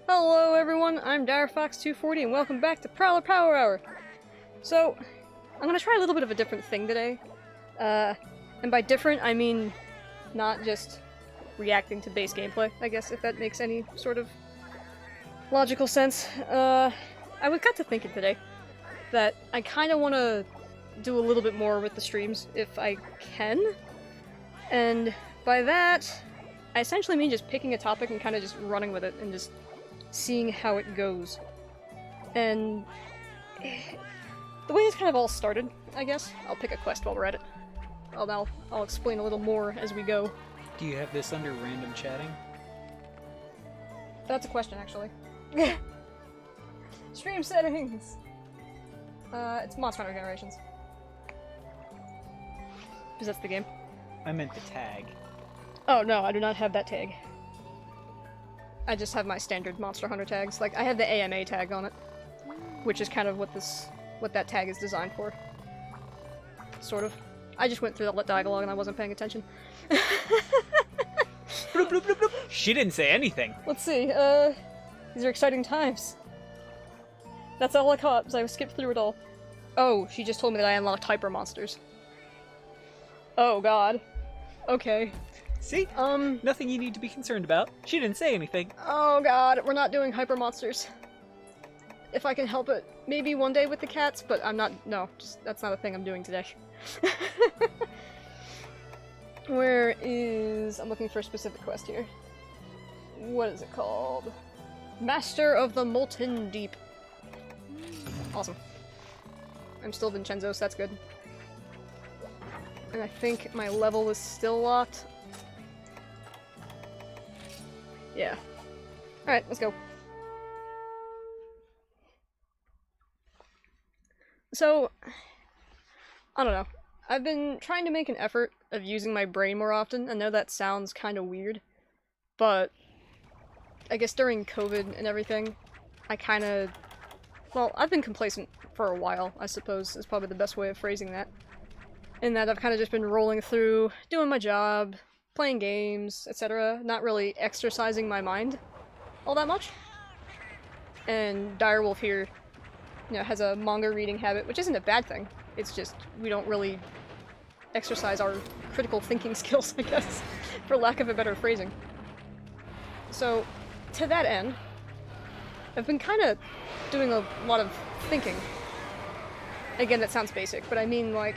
Hello everyone, I'm DireFox240 and welcome back to Prowler Power Hour! So, I'm gonna try a little bit of a different thing today. And by different, I mean not just reacting to base gameplay, I guess, if that makes any sort of logical sense. I got to thinking today that I kinda wanna do a little bit more with the streams, if I can. And by that, I essentially mean just picking a topic and kinda just running with it and just seeing how it goes. And the way this kind of all started, I guess, I'll pick a quest while we're at it. I'll explain a little more as we go. Do you have this under random chatting? That's a question, actually. Stream settings! It's Monster Hunter Generations. Because that's the game. I meant the tag. Oh no, I do not have that tag. I just have my standard Monster Hunter tags. Like, I have the AMA tag on it, which is kind of what that tag is designed for. Sort of. I just went through that dialogue and I wasn't paying attention. Bloop, bloop, bloop, bloop. She didn't say anything. Let's see, these are exciting times. That's all I caught, so I skipped through it all. Oh, she just told me that I unlocked hyper monsters. Oh god. Okay. See? Nothing you need to be concerned about. She didn't say anything. Oh god, we're not doing hyper monsters. If I can help it. Maybe one day with the cats, but I'm not- no, that's not a thing I'm doing today. Where is- I'm looking for a specific quest here. What is it called? Master of the Molten Deep. Awesome. I'm still Vincenzo, so that's good. And I think my level is still locked. Yeah. Alright, let's go. So, I don't know. I've been trying to make an effort of using my brain more often. I know that sounds kind of weird, but I guess during COVID and everything, I kind of... well, I've been complacent for a while, I suppose, is probably the best way of phrasing that. In that I've kind of just been rolling through, doing my job, playing games, etc., not really exercising my mind all that much. And Direwolf here, you know, has a manga reading habit, which isn't a bad thing. It's just we don't really exercise our critical thinking skills, I guess, for lack of a better phrasing. So, to that end, I've been kind of doing a lot of thinking. Again, that sounds basic, but I mean, like,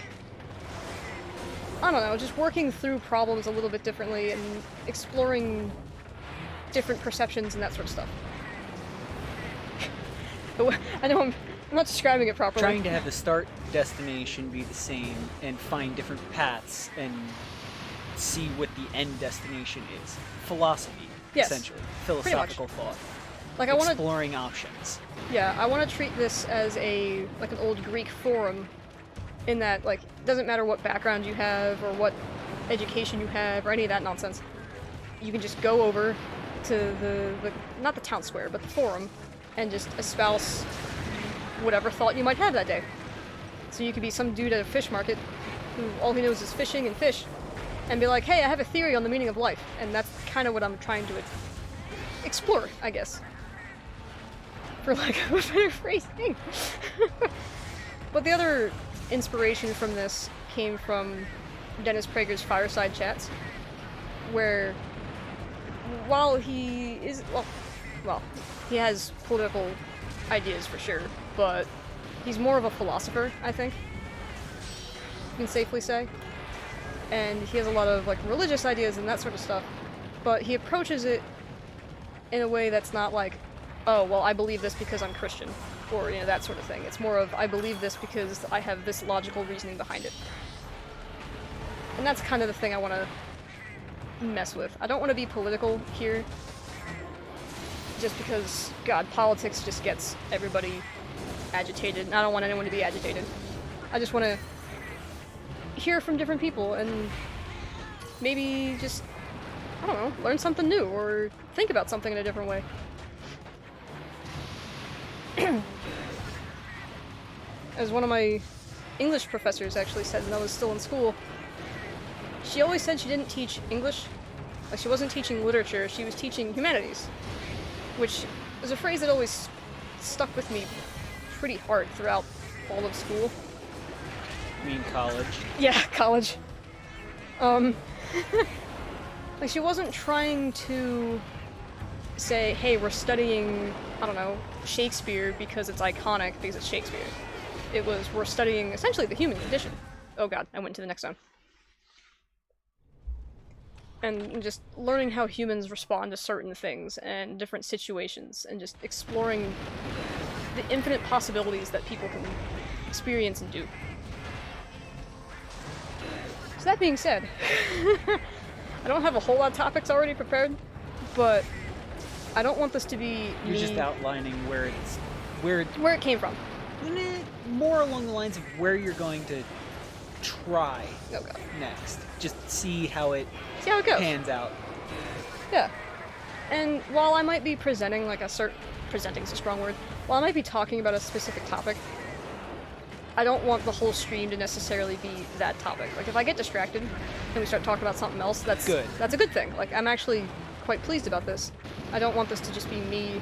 I don't know, just working through problems a little bit differently and exploring different perceptions and that sort of stuff. I know I'm not describing it properly. Trying to have the start destination be the same and find different paths and see what the end destination is. Philosophy, yes, essentially. Philosophical thought. Like, exploring options. Yeah, I want to treat this as like an old Greek forum, in that, like, it doesn't matter what background you have or what education you have or any of that nonsense. You can just go over to the not the town square, but the forum, and just espouse whatever thought you might have that day. So you could be some dude at a fish market who all he knows is fishing and fish, and be like, hey, I have a theory on the meaning of life, and that's kind of what I'm trying to explore, I guess. For lack of a better phrasing. But the other inspiration from this came from Dennis Prager's Fireside Chats, where while he is, well, he has political ideas for sure, but he's more of a philosopher, I think, you can safely say. And he has a lot of, like, religious ideas and that sort of stuff, but he approaches it in a way that's not like, oh, well, I believe this because I'm Christian, or, you know, that sort of thing. It's more of, I believe this because I have this logical reasoning behind it. And that's kind of the thing I want to mess with. I don't want to be political here, just because, God, politics just gets everybody agitated, and I don't want anyone to be agitated. I just want to hear from different people, and maybe just, I don't know, learn something new, or think about something in a different way. As one of my English professors actually said when I was still in school, she always said she didn't teach English. Like, she wasn't teaching literature, she was teaching humanities. Which there's a phrase that always stuck with me pretty hard throughout all of school. I mean college. Yeah, college. Like, she wasn't trying to say, hey, we're studying, I don't know, Shakespeare because it's iconic, because it's Shakespeare. It was, we're studying, essentially, the human condition. Oh god, I went to the next zone. And just learning how humans respond to certain things and different situations, and just exploring the infinite possibilities that people can experience and do. So that being said, I don't have a whole lot of topics already prepared, but I don't want this to be You're me just outlining where it came from. more along the lines of where you're going to try Oh god. next. Just see how it goes. pans out. Yeah. And while I might be presenting like presenting's a strong word. While I might be talking about a specific topic, I don't want the whole stream to necessarily be that topic. Like, if I get distracted and we start talking about something else, that's good. That's a good thing. Like, I'm actually quite pleased about this. I don't want this to just be me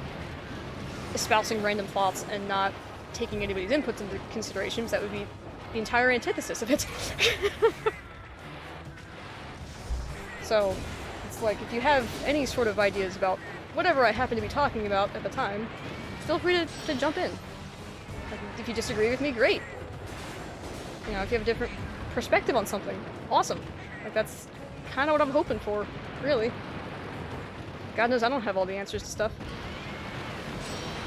espousing random thoughts and not taking anybody's inputs into consideration, because that would be the entire antithesis of it. So, it's like, if you have any sort of ideas about whatever I happen to be talking about at the time, feel free to jump in. Like, if you disagree with me, great. You know, if you have a different perspective on something, awesome. Like, that's kind of what I'm hoping for, really. God knows I don't have all the answers to stuff.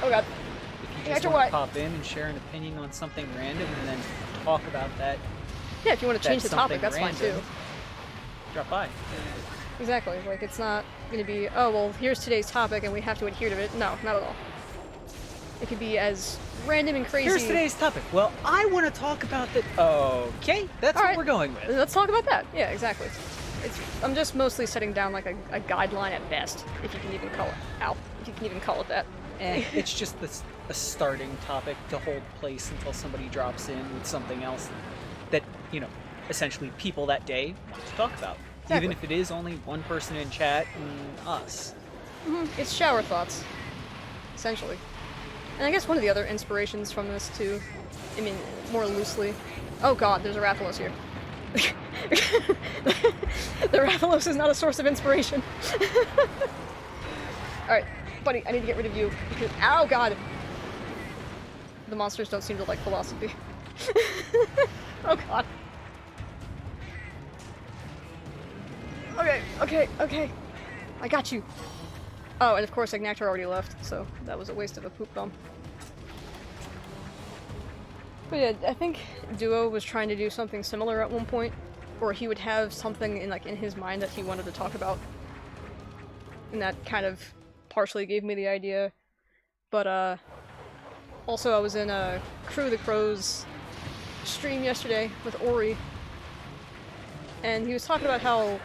Oh god. If you just want to pop in and share an opinion on something random and then talk about that. Yeah, if you want to change the topic, that's fine too. Drop by. Exactly. Like, it's not going to be, oh, well, here's today's topic and we have to adhere to it. No, not at all. It could be as random and crazy. Here's today's topic. Well, I want to talk about the... Okay, that's all what right. we're going with. Let's talk about that. Yeah, exactly. I'm just mostly setting down like a guideline at best, if you can even call it. Ow. If you can even call it that. It's just a starting topic to hold place until somebody drops in with something else that, you know, essentially people that day want to talk about. Exactly. Even if it is only one person in chat and us. Mm-hmm. It's shower thoughts, essentially. And I guess one of the other inspirations from this too, I mean, more loosely. Oh god, there's a Rathalos here. The Rathalos is not a source of inspiration. Alright, buddy, I need to get rid of you. Because, ow god! The monsters don't seem to like philosophy. Oh god. Okay. I got you. Oh, and of course Agnaktor already left, so that was a waste of a poop bomb. But yeah, I think Duo was trying to do something similar at one point, or he would have something in his mind that he wanted to talk about. And that kind of partially gave me the idea. But also I was in a Crew the Crow's stream yesterday with Ori, and he was talking about how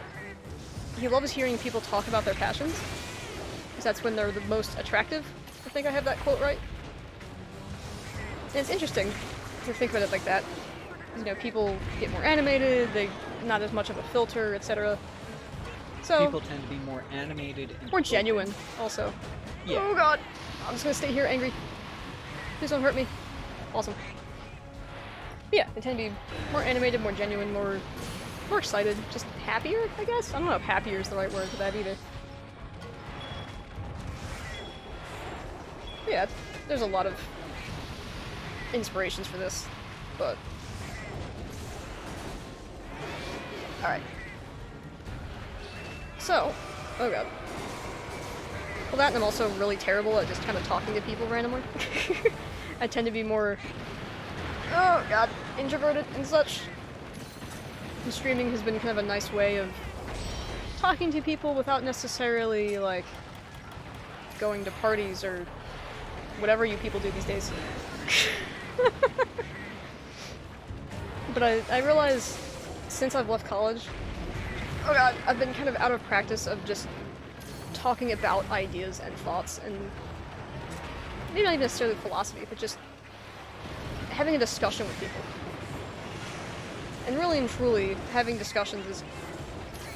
he loves hearing people talk about their passions, because that's when they're the most attractive. I think I have that quote right. And it's interesting to think about it like that. You know, people get more animated, they not as much of a filter, etc. So people tend to be more animated and more genuine, also. Yeah. Oh god! I'm just gonna stay here angry. Please don't hurt me. Awesome. But yeah, they tend to be more animated, more genuine, more excited, just happier, I guess? I don't know if happier is the right word for that either. Yeah, there's a lot of inspirations for this, but... Alright. So, oh god. Well, that, and I'm also really terrible at just kind of talking to people randomly. I tend to be more, oh god, introverted and such. And streaming has been kind of a nice way of talking to people without necessarily, like, going to parties or whatever you people do these days. But I realize, since I've left college, oh god, I've been kind of out of practice of just talking about ideas and thoughts, and maybe not even necessarily philosophy, but just having a discussion with people. And really and truly, having discussions is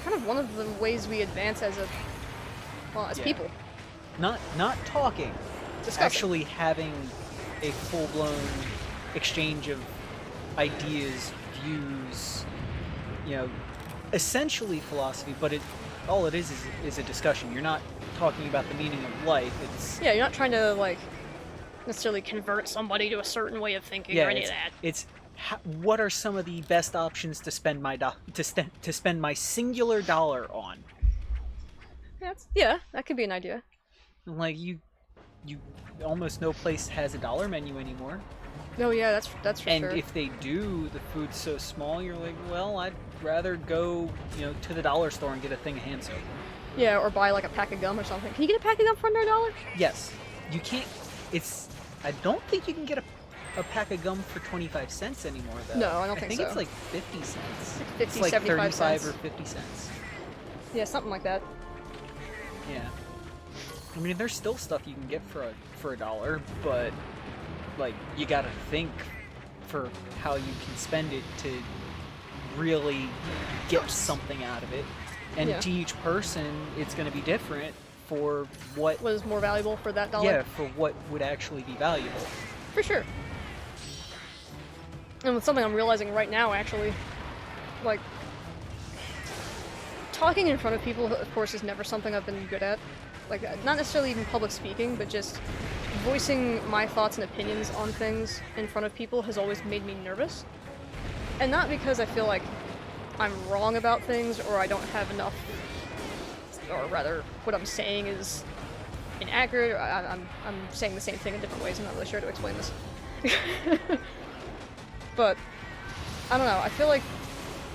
kind of one of the ways we advance as people. Not talking, discussing. Actually having a full-blown exchange of ideas, views, essentially philosophy, but all it is a discussion. You're not talking about the meaning of life. It's Yeah, you're not trying to like necessarily convert somebody to a certain way of thinking or any of that. It's what are some of the best options to spend my to spend my singular dollar on? Yeah, that could be an idea. Like you almost no place has a dollar menu anymore. Oh yeah, that's for sure. And if they do, the food's so small, you're like, well, I'd rather go, to the dollar store and get a thing of hand soap. Yeah, or buy like a pack of gum or something. Can you get a pack of gum for under $1? Yes. You can't. I don't think you can get a pack of gum for 25 cents anymore, though. No, I don't think so. I think it's like 50 cents. 50, it's like 75 35 cents. or 50 cents. Yeah, something like that. Yeah. I mean, there's still stuff you can get for $1, but like you gotta think for how you can spend it to really get something out of it. And to each person, it's going to be different for what is more valuable for that $1. Yeah, for what would actually be valuable. For sure. And with something I'm realizing right now, actually, like, talking in front of people, of course, is never something I've been good at. Like, not necessarily even public speaking, but just voicing my thoughts and opinions on things in front of people has always made me nervous. And not because I feel like I'm wrong about things or I don't have enough, or rather, what I'm saying is inaccurate. Or I'm saying the same thing in different ways. I'm not really sure how to explain this. But, I don't know, I feel like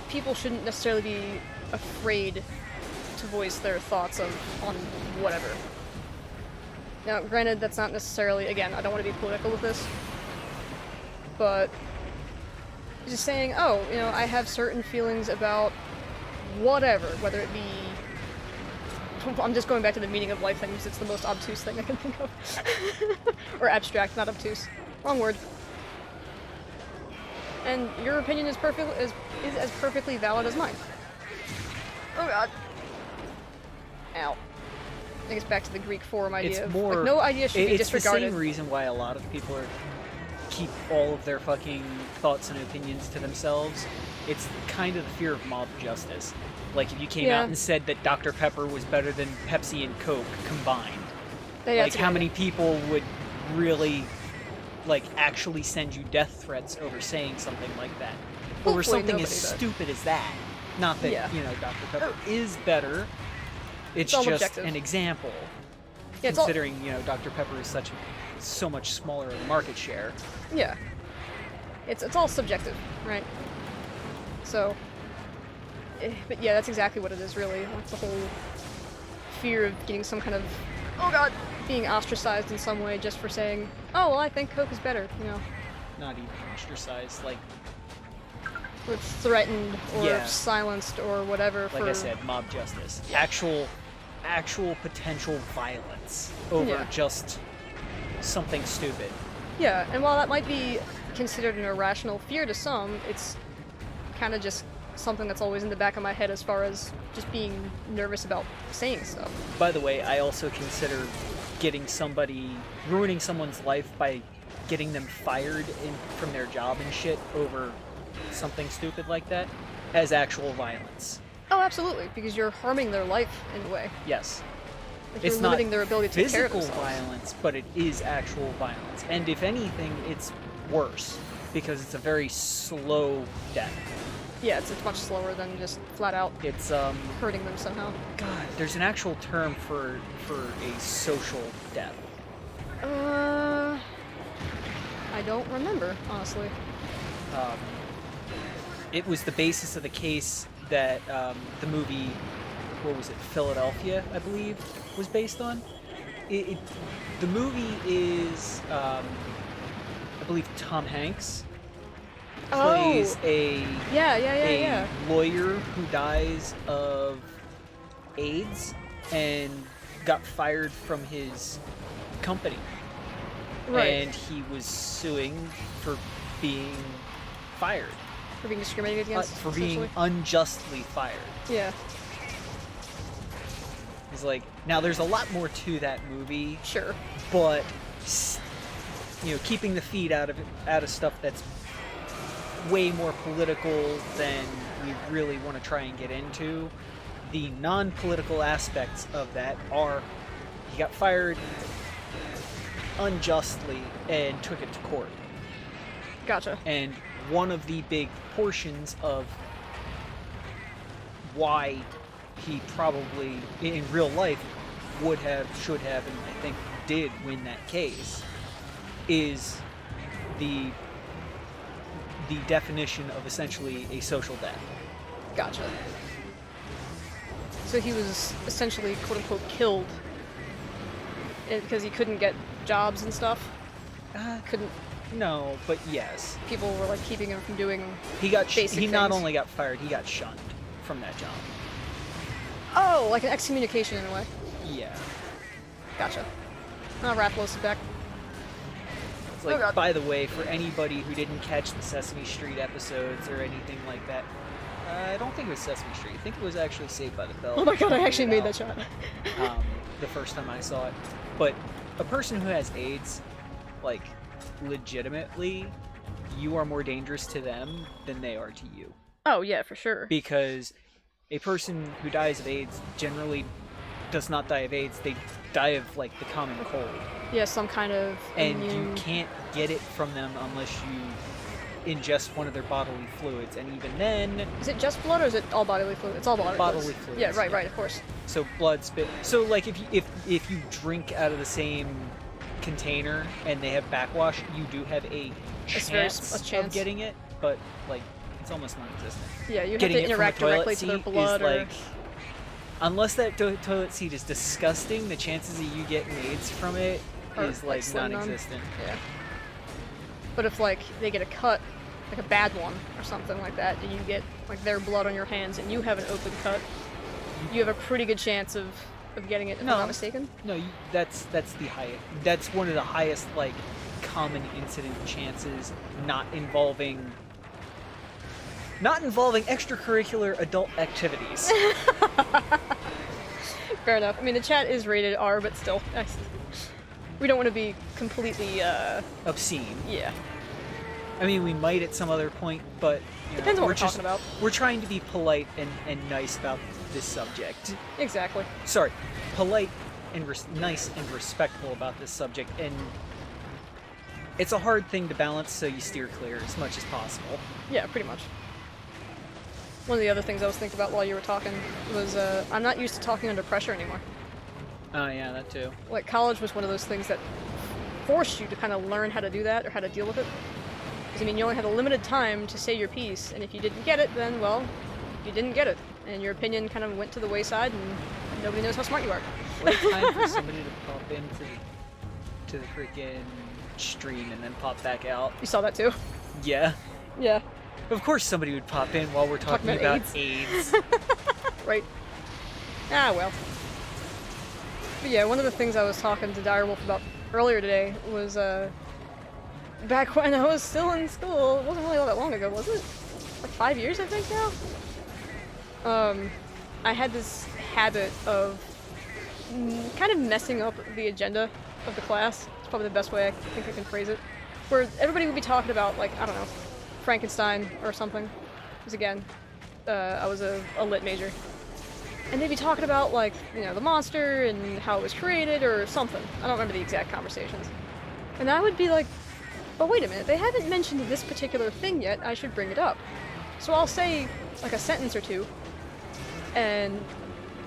people shouldn't necessarily be afraid to voice their thoughts on whatever. Now, granted, that's not necessarily, again, I don't want to be political with this, but just saying, oh, I have certain feelings about whatever, whether it be, I'm just going back to the meaning of life thing because it's the most obtuse thing I can think of. Or abstract, not obtuse. Wrong word. And your opinion is as perfectly valid as mine. Oh god. Ow. I think it's back to the Greek forum idea. It's more, like, no idea should be disregarded. It's the same reason why a lot of people keep all of their fucking thoughts and opinions to themselves. It's kind of the fear of mob justice. Like if you came out and said that Dr. Pepper was better than Pepsi and Coke combined. Yeah, like how many people would really actually send you death threats over saying something like that? Hopefully over something as does. stupid as that. Not that, Dr. Pepper is better. It's just objective. an example. Yeah, considering, Dr. Pepper is so much smaller of a market share. Yeah. It's all subjective, right? So, but yeah, that's exactly what it is, really. Like the whole fear of getting some kind of, oh god, being ostracized in some way just for saying, oh, well, I think Coke is better, Not even ostracized, or threatened, or silenced, or whatever. Like I said, mob justice. Actual potential violence over just something stupid. Yeah, and while that might be considered an irrational fear to some, it's kind of just something that's always in the back of my head as far as just being nervous about saying stuff. By the way, I also consider ruining someone's life by getting them fired from their job and shit over something stupid like that as actual violence. Oh, absolutely, because you're harming their life in a way. Yes. Like you're limiting their ability to take care of themselves. Physical violence, but it is actual violence. And if anything, it's worse, because it's a very slow death. Yeah, it's much slower than just flat out hurting them somehow. God, there's an actual term for a social death. I don't remember, honestly. It was the basis of the case that the movie, what was it, Philadelphia, I believe, was based on. The movie is, I believe, Tom Hanks plays a lawyer who dies of AIDS and got fired from his company. Right. And he was suing for being fired. For being discriminated against? For being unjustly fired. Yeah. He's like, now there's a lot more to that movie. Sure. But keeping the feet out of stuff that's way more political than we really want to try and get into. The non-political aspects of that are he got fired unjustly and took it to court. Gotcha. And one of the big portions of why he probably in real life would have, should have, and I think did win that case is the definition of essentially a social death. Gotcha. So he was essentially quote-unquote killed because he couldn't get jobs and stuff? Couldn't... No, but yes. People were like keeping him from doing He things. not only got fired, he got shunned from that job. Oh, like an excommunication in a way. Yeah. Gotcha. Oh, Rathalos is back. It's like, Oh, God. by the way, for anybody who didn't catch the Sesame Street episodes or anything like that, I don't think it was Sesame Street. I think it was actually Saved by the Bell. Oh my god, I actually made that shot. The first time I saw it. But a person who has AIDS, like, legitimately, you are more dangerous to them than they are to you. Oh yeah, for sure. Because a person who dies of AIDS generally does not die of AIDS. They die of, like, the common cold. Yeah, some kind of And immune... you can't get it from them unless you ingest one of their bodily fluids. And even then... Is it just blood or is it all bodily fluid? It's all bodily fluids. Yeah, right, of course. So blood, spit... So, like, if you drink out of the same container and they have backwash, you do have a chance of getting it, but, like, it's almost non-existent. Yeah, you Getting have to interact directly to their blood is, like, unless that toilet seat is disgusting, the chances of you getting AIDS from it is, like, non-existent. Yeah. But if, like, they get a cut, like a bad one or something like that, and you get, like, their blood on your hands and you have an open cut, you have a pretty good chance of getting it, if I'm not mistaken. No, that's the highest. That's one of the highest, like, common incident chances, not involving extracurricular adult activities. Fair enough. I mean, the chat is rated R, but still, we don't want to be completely obscene. Yeah. I mean, we might at some other point, but depends on what we're talking about. We're trying to be polite and nice about this subject. Exactly. Sorry, polite and nice and respectful about this subject, and it's a hard thing to balance, so you steer clear as much as possible. Yeah, pretty much. One of the other things I was thinking about while you were talking was I'm not used to talking under pressure anymore. Oh yeah, that too. Like, college was one of those things that forced you to kind of learn how to do that or how to deal with it. Because, I mean, you only had a limited time to say your piece, and if you didn't get it, then, well, you didn't get it. And your opinion kind of went to the wayside, and nobody knows how smart you are. What a time for somebody to pop into the freaking stream and then pop back out. You saw that too? Yeah. Yeah. Of course somebody would pop in while we're talking about AIDS. Right. Ah, well. But yeah, one of the things I was talking to Direwolf about earlier today was, back when I was still in school, it wasn't really all that long ago, was it? Like 5 years, I think, now? I had this habit of kind of messing up the agenda of the class. It's probably the best way I think I can phrase it. Where everybody would be talking about, like, I don't know, Frankenstein or something. Because again, I was a lit major. And they'd be talking about, like, the monster and how it was created or something. I don't remember the exact conversations. And I would be like, but wait a minute, they haven't mentioned this particular thing yet, I should bring it up. So I'll say, like, a sentence or two, and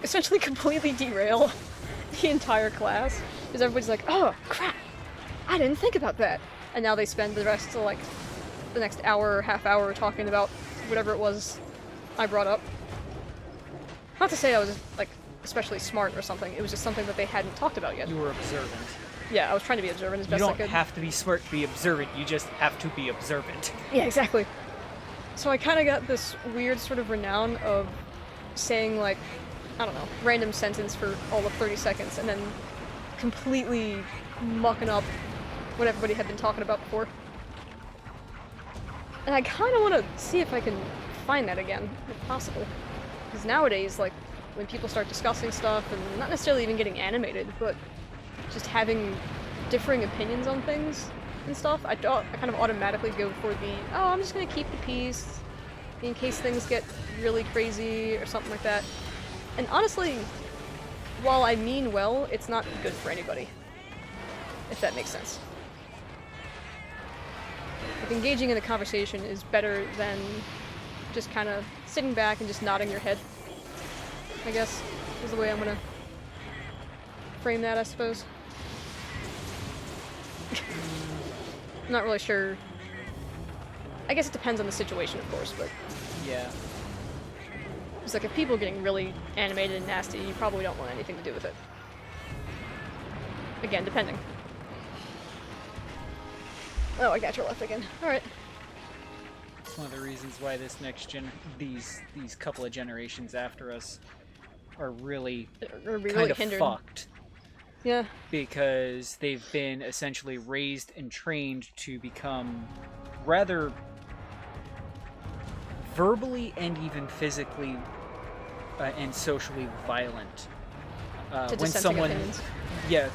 essentially completely derail the entire class. Because everybody's like, oh, crap, I didn't think about that. And now they spend the rest of, like, the next hour or half hour talking about whatever it was I brought up. Not to say I was, like, especially smart or something, it was just something that they hadn't talked about yet. You were observant. Yeah, I was trying to be observant as best I could. You don't have to be smart to be observant, you just have to be observant. Yeah, exactly. So I kind of got this weird sort of renown of saying, like, I don't know, random sentence for all of 30 seconds and then completely mucking up what everybody had been talking about before. And I kind of want to see if I can find that again, if possible. Because nowadays, like, when people start discussing stuff, and not necessarily even getting animated, but just having differing opinions on things and stuff, I kind of automatically go for I'm just gonna keep the peace in case things get really crazy or something like that. And honestly, while I mean well, it's not good for anybody. If that makes sense. Like, engaging in a conversation is better than just kind of sitting back and just nodding your head, I guess, is the way I'm gonna frame that, I suppose. I'm not really sure. I guess it depends on the situation, of course, but... Yeah. It's like, if people are getting really animated and nasty, you probably don't want anything to do with it. Again, depending. Oh, I got your left again. Alright. It's one of the reasons why this these couple of generations after us are really kind of hindered. fucked. Yeah. Because they've been essentially raised and trained to become rather verbally and even physically and socially violent. To when someone, opinions. yeah,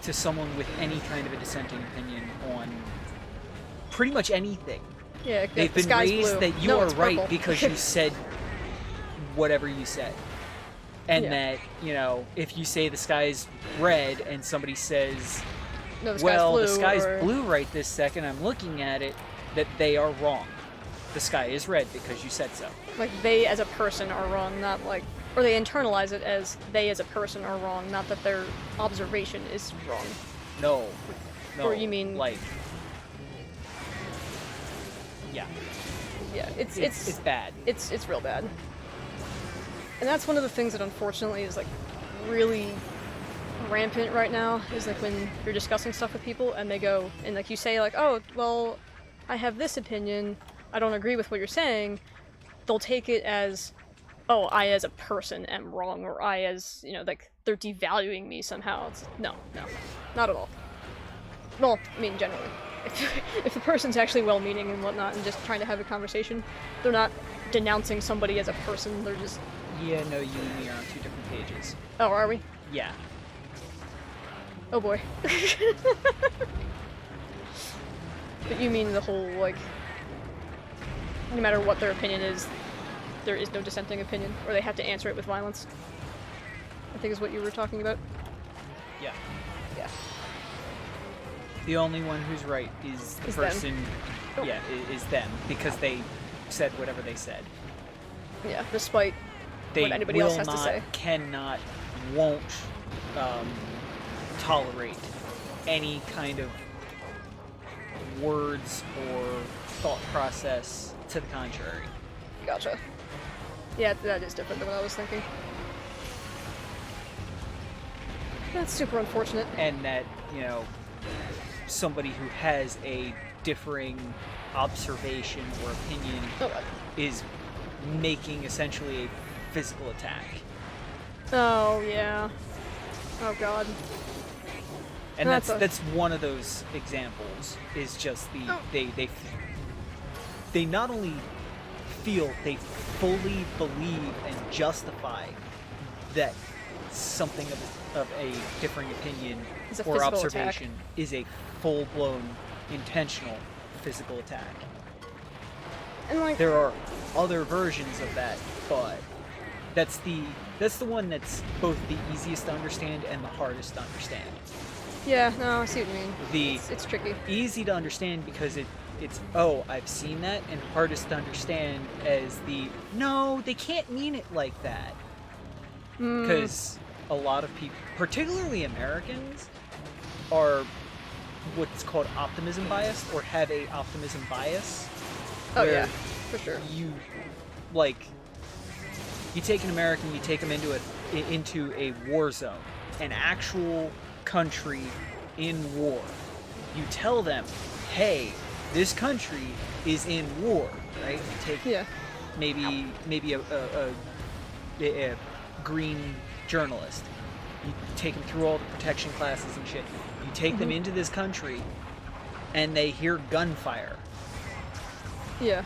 to someone with any kind of a dissenting opinion on pretty much anything. Yeah, They've the been sky's raised blue. that you No, are it's right purple. because you said whatever you said. And Yeah. that, you know, if you say the sky's red and somebody says, No, the sky's well, blue, the sky's or... blue right this second, I'm looking at it, that they are wrong. The sky is red because you said so. Like, they as a person are wrong, not like... Or they internalize it as they as a person are wrong, not that their observation is wrong. No. No. Or you mean... Like... Yeah. Yeah, it's bad. It's real bad. And that's one of the things that unfortunately is, like, really rampant right now, is, like, when you're discussing stuff with people and they go, and, like, you say, like, oh, well, I have this opinion, I don't agree with what you're saying, they'll take it as, oh, I as a person am wrong, or I as, you know, like, they're devaluing me somehow. It's, no, not at all. Well, I mean, generally. If the person's actually well-meaning and whatnot and just trying to have a conversation, they're not denouncing somebody as a person, they're just... Yeah, no, you and me are on two different pages. Oh, are we? Yeah. Oh boy. But you mean the whole, like, no matter what their opinion is, there is no dissenting opinion, or they have to answer it with violence? I think is what you were talking about. Yeah. Yeah. The only one who's right is the Is person... them. Oh. Yeah, is them, because they said whatever they said. Yeah, despite They what anybody will else has not, to say. cannot, won't tolerate any kind of words or thought process to the contrary. Gotcha. Yeah, that is different than what I was thinking. That's super unfortunate. And that, you know, somebody who has a differing observation or opinion Oh, God. is making essentially a physical attack. Oh, yeah. Oh, God. And That's that's one of those examples, is just the Oh. they not only feel, they fully believe and justify that something of a differing opinion It's a or physical observation is a full-blown intentional physical attack. And, like... There are other versions of that, but that's the one that's both the easiest to understand and the hardest to understand. Yeah, no, I see what you mean. It's tricky. Easy to understand because it's oh, I've seen that, and hardest to understand as the no, they can't mean it like that. Because a lot of people, particularly Americans, are what's called optimism biased, or have a optimism bias. Oh, where yeah, for sure. You take an American, you take them into a war zone, an actual country in war. You tell them, hey, this country is in war, right? You take maybe a green journalist. You take them through all the protection classes and shit. You take them into this country, and they hear gunfire. Yeah.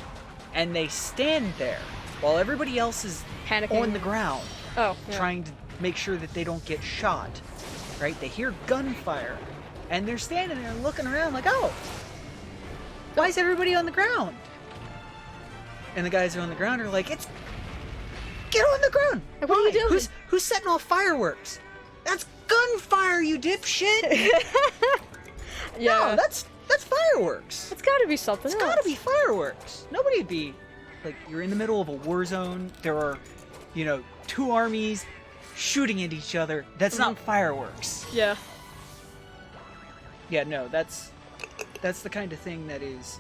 And they stand there while everybody else is Panicking. on the ground, Oh, yeah. trying to make sure that they don't get shot. Right? They hear gunfire, And they're standing there looking around like, oh, why is everybody on the ground? And the guys are on the ground are like, get on the ground. What are you doing? Who's setting off fireworks? That's gunfire, you dipshit. Yeah. No, that's fireworks. It's gotta be something It's else. gotta be fireworks. Nobody'd be like, you're in the middle of a war zone. There are, two armies shooting at each other. That's not fireworks. Yeah. Yeah, no, that's the kind of thing that is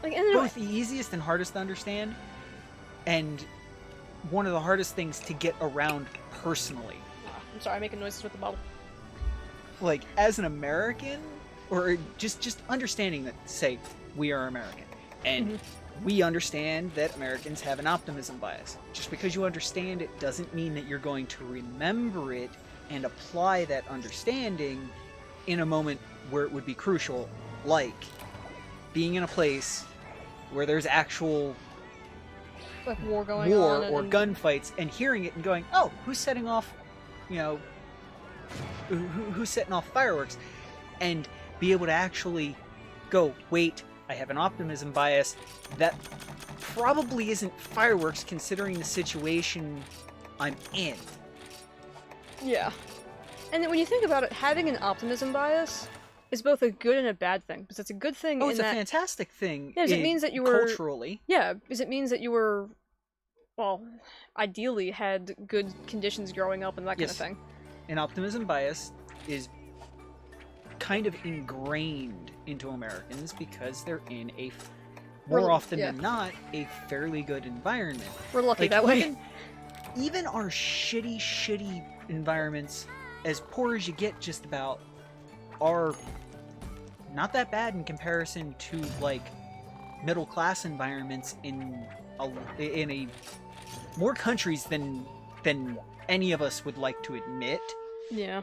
Like, and both the easiest and hardest to understand, and one of the hardest things to get around personally. I'm sorry, I'm making noises with the bottle. Like, as an American, or just understanding that, say, we are American, and we understand that Americans have an optimism bias. Just because you understand it doesn't mean that you're going to remember it and apply that understanding in a moment where it would be crucial, like being in a place where there's actual Like war going on. or gunfights, and hearing it and going, oh, who's setting off, who's setting off fireworks, and be able to actually go, wait, I have an optimism bias. That probably isn't fireworks considering the situation I'm in. Yeah. And then when you think about it, having an optimism bias is both a good and a bad thing. Because it's a good thing Oh, in it's a that... fantastic thing. Yeah, because it means that you were... Culturally. Yeah, because it means that you were... Well, ideally had good conditions growing up and that kind of thing. An optimism bias is kind of ingrained into Americans because they're in more often than not, a fairly good environment. We're lucky that way. Even our shitty environments, as poor as you get just about, are not that bad in comparison to, like, middle class environments in more countries than any of us would like to admit. Yeah.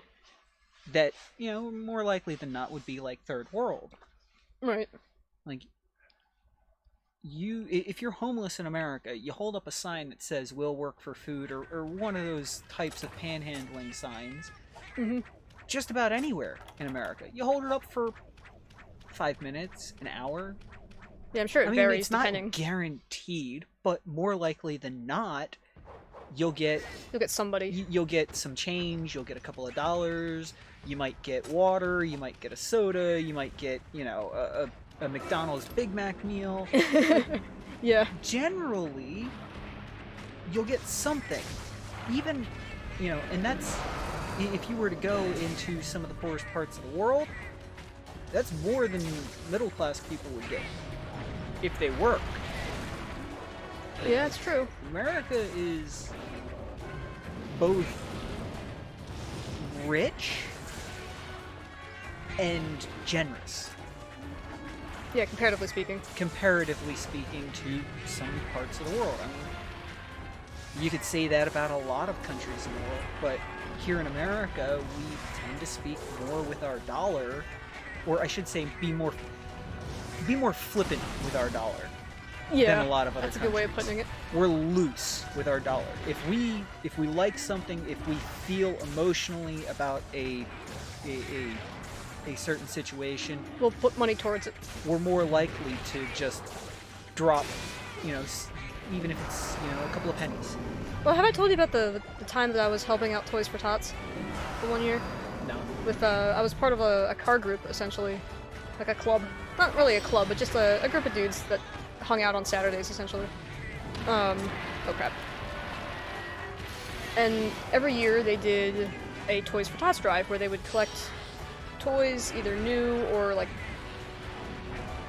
That, more likely than not would be like third world. Right. Like, if you're homeless in America, you hold up a sign that says "We'll work for food," or one of those types of panhandling signs. Just about anywhere in America, you hold it up for 5 minutes, an hour. Yeah, I'm sure it varies it's not depending. Guaranteed, but more likely than not, you'll get somebody. You'll get some change. You'll get a couple of dollars. You might get water. You might get a soda. You might get a McDonald's Big Mac meal. Yeah. Generally, you'll get something. Even, and that's, if you were to go into some of the poorest parts of the world, that's more than middle class people would get if they work. Yeah, it's true. America is both rich and generous. Yeah, comparatively speaking. Comparatively speaking to some parts of the world. I mean, you could say that about a lot of countries in the world, but here in America, we tend to speak more with our dollar, or I should say, be more flippant with our dollar. Yeah, than a lot of other that's countries. a good way of putting it. We're loose with our dollar. If we like something, if we feel emotionally about a certain situation, we'll put money towards it. We're more likely to just drop, even if it's a couple of pennies. Well, have I told you about the time that I was helping out Toys for Tots for 1 year? No. With I was part of a car group essentially, like a club. Not really a club, but just a group of dudes that hung out on Saturdays, essentially. Oh crap. And every year they did a Toys for Tots drive where they would collect toys, either new or like...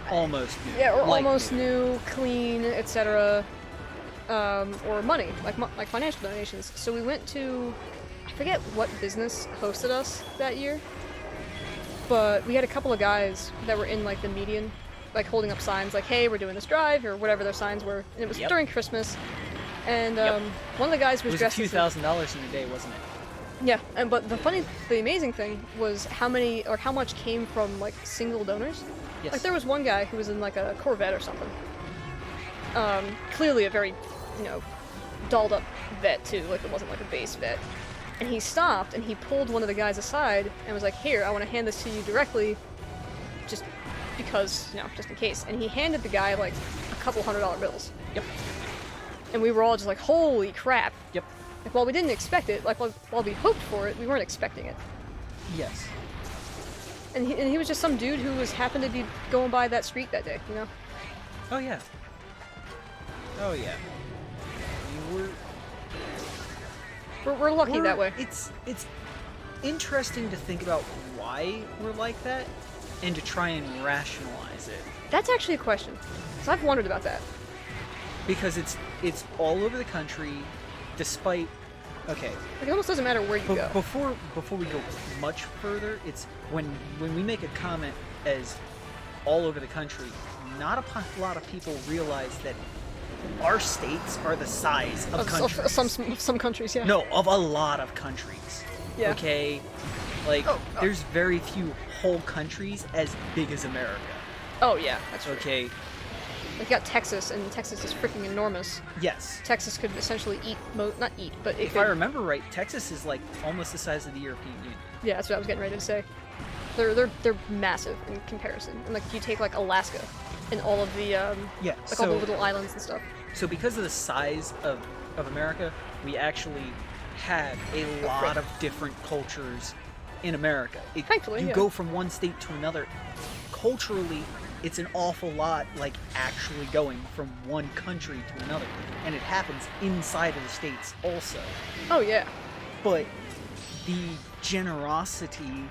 Almost new. Yeah, or almost new, clean, etc. Or money, like financial donations. So we went to... I forget what business hosted us that year, but we had a couple of guys that were in like the median, like holding up signs like, hey, we're doing this drive, or whatever their signs were. And it was during Christmas. And one of the guys was dressed as... It was a few $1,000s in a day, wasn't it? Yeah, but the amazing thing was how much came from like single donors. Yes. Like there was one guy who was in like a Corvette or something. Clearly a very, dolled up vet too. Like it wasn't like a base vet. And he stopped and he pulled one of the guys aside and was like, "Here, I want to hand this to you directly, just because, just in case." And he handed the guy like a couple $100 bills. Yep. And we were all just like, "Holy crap!" Yep. Like, while we didn't expect it, like while we hoped for it, we weren't expecting it. Yes. And he was just some dude who happened to be going by that street that day, Oh yeah. Oh yeah. We're lucky that way. It's interesting to think about why we're like that, and to try and rationalize it. That's actually a question, because I've wondered about that. Because it's all over the country, despite. Okay. Like, it almost doesn't matter where you go. Before we go much further, it's when we make a comment as all over the country, not a lot of people realize that our states are the size of countries. Some countries, yeah. No, of a lot of countries. Yeah. Okay? Like, there's very few whole countries as big as America. Oh, yeah, that's true. Okay? Like, you got Texas, and Texas is freaking enormous. Yes. Texas could essentially not eat, but if I remember right, Texas is like almost the size of the European Union. Yeah, that's what I was getting ready to say. They're massive in comparison. And like, you take like Alaska and all of the all the little islands and stuff. So because of the size of America, we actually have a lot of different cultures in America. Thankfully, you go from one state to another. Culturally, it's an awful lot like actually going from one country to another, and it happens inside of the states also. Oh yeah. But the generosity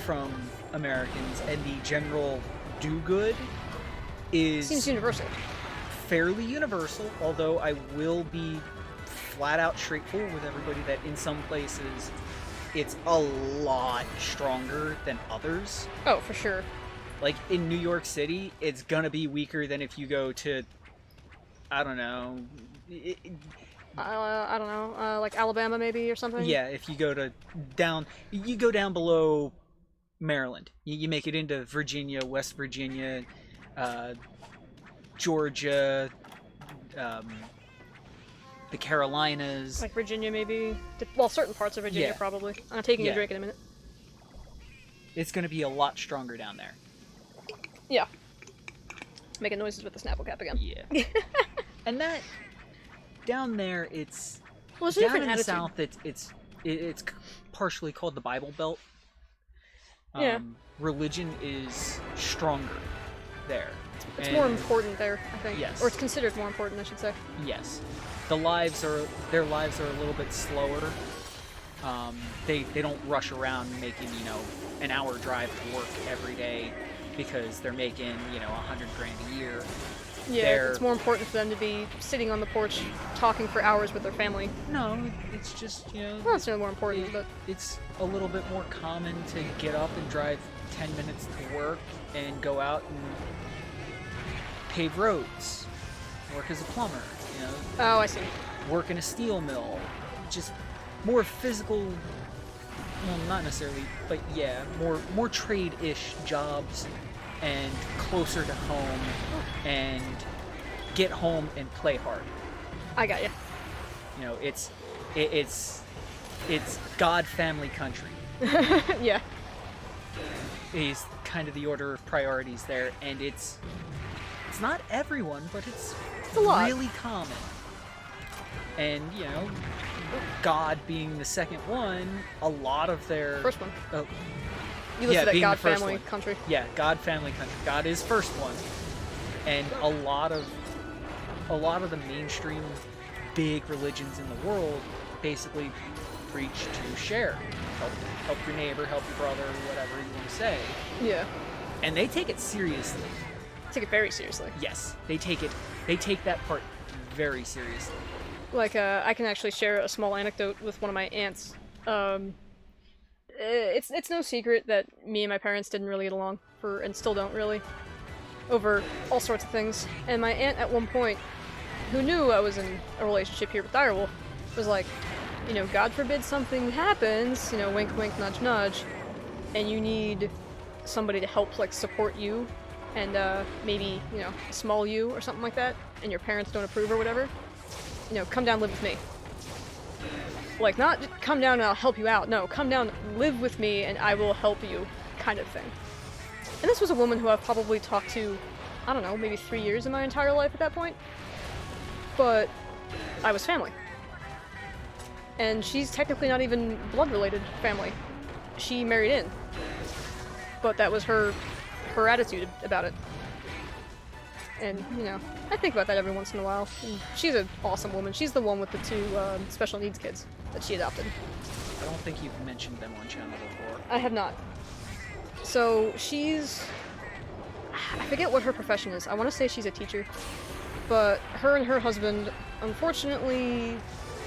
from Americans and the general do-good seems universal. Fairly universal, although I will be flat out straightforward with everybody that in some places it's a lot stronger than others. Oh, for sure. Like in New York City, it's gonna be weaker than if you go to, I don't know. I don't know, like Alabama maybe or something? Yeah, if you go you go down below Maryland. You make it into Virginia, West Virginia, Georgia, the Carolinas. Like Virginia maybe? Well, certain parts of Virginia probably. I'm taking a drink in a minute. It's gonna be a lot stronger down there. Yeah. Making noises with the Snapple cap again. Yeah. And that down there, it's down in attitude. the South. It's partially called the Bible Belt. Yeah. Religion is stronger there. It's more important there, I think. Yes. Or it's considered more important, I should say. Yes. Their lives are a little bit slower. They don't rush around making an hour drive to work every day because they're making $100,000 a year. Yeah, it's more important for them to be sitting on the porch talking for hours with their family. No, it's just well, it's no more important, but it's a little bit more common to get up and drive 10 minutes to work and go out and pave roads, work as a plumber. Oh, I see. Work in a steel mill. Just more physical. Well, not necessarily, but yeah, more trade-ish jobs, and closer to home, and get home and play hard. I got you. It's God, family, country. Yeah. Is kind of the order of priorities there, and it's not everyone, but it's a lot. Really common. And God being the second one, a lot of their first one. Oh, you listed that being God, the first family, one. country. Yeah, God, family, country. God is first one, and a lot of the mainstream big religions in the world basically preach to share, help your neighbor, help your brother, whatever you want to say. Yeah. And they take it seriously. Take it very seriously. Yes, they take that part very seriously. Like, I can actually share a small anecdote with one of my aunts. It's no secret that me and my parents didn't really get along, and still don't really, over all sorts of things. And my aunt at one point, who knew I was in a relationship here with Direwolf, was like, God forbid something happens, wink wink, nudge nudge, and you need somebody to help, like, support you, and maybe, a small you or something like that, and your parents don't approve or whatever, come down and live with me. Like, not just come down and I'll help you out. No, come down, live with me, and I will help you, kind of thing. And this was a woman who I've probably talked to, I don't know, maybe 3 years in my entire life at that point. But I was family. And she's technically not even blood-related family. She married in. But that was her attitude about it. And, you know, I think about that every once in a while. And she's an awesome woman. She's the one with the 2 special needs kids that she adopted. I don't think you've mentioned them on channel before. I have not. So she's... I forget what her profession is. I want to say she's a teacher. But her and her husband, unfortunately,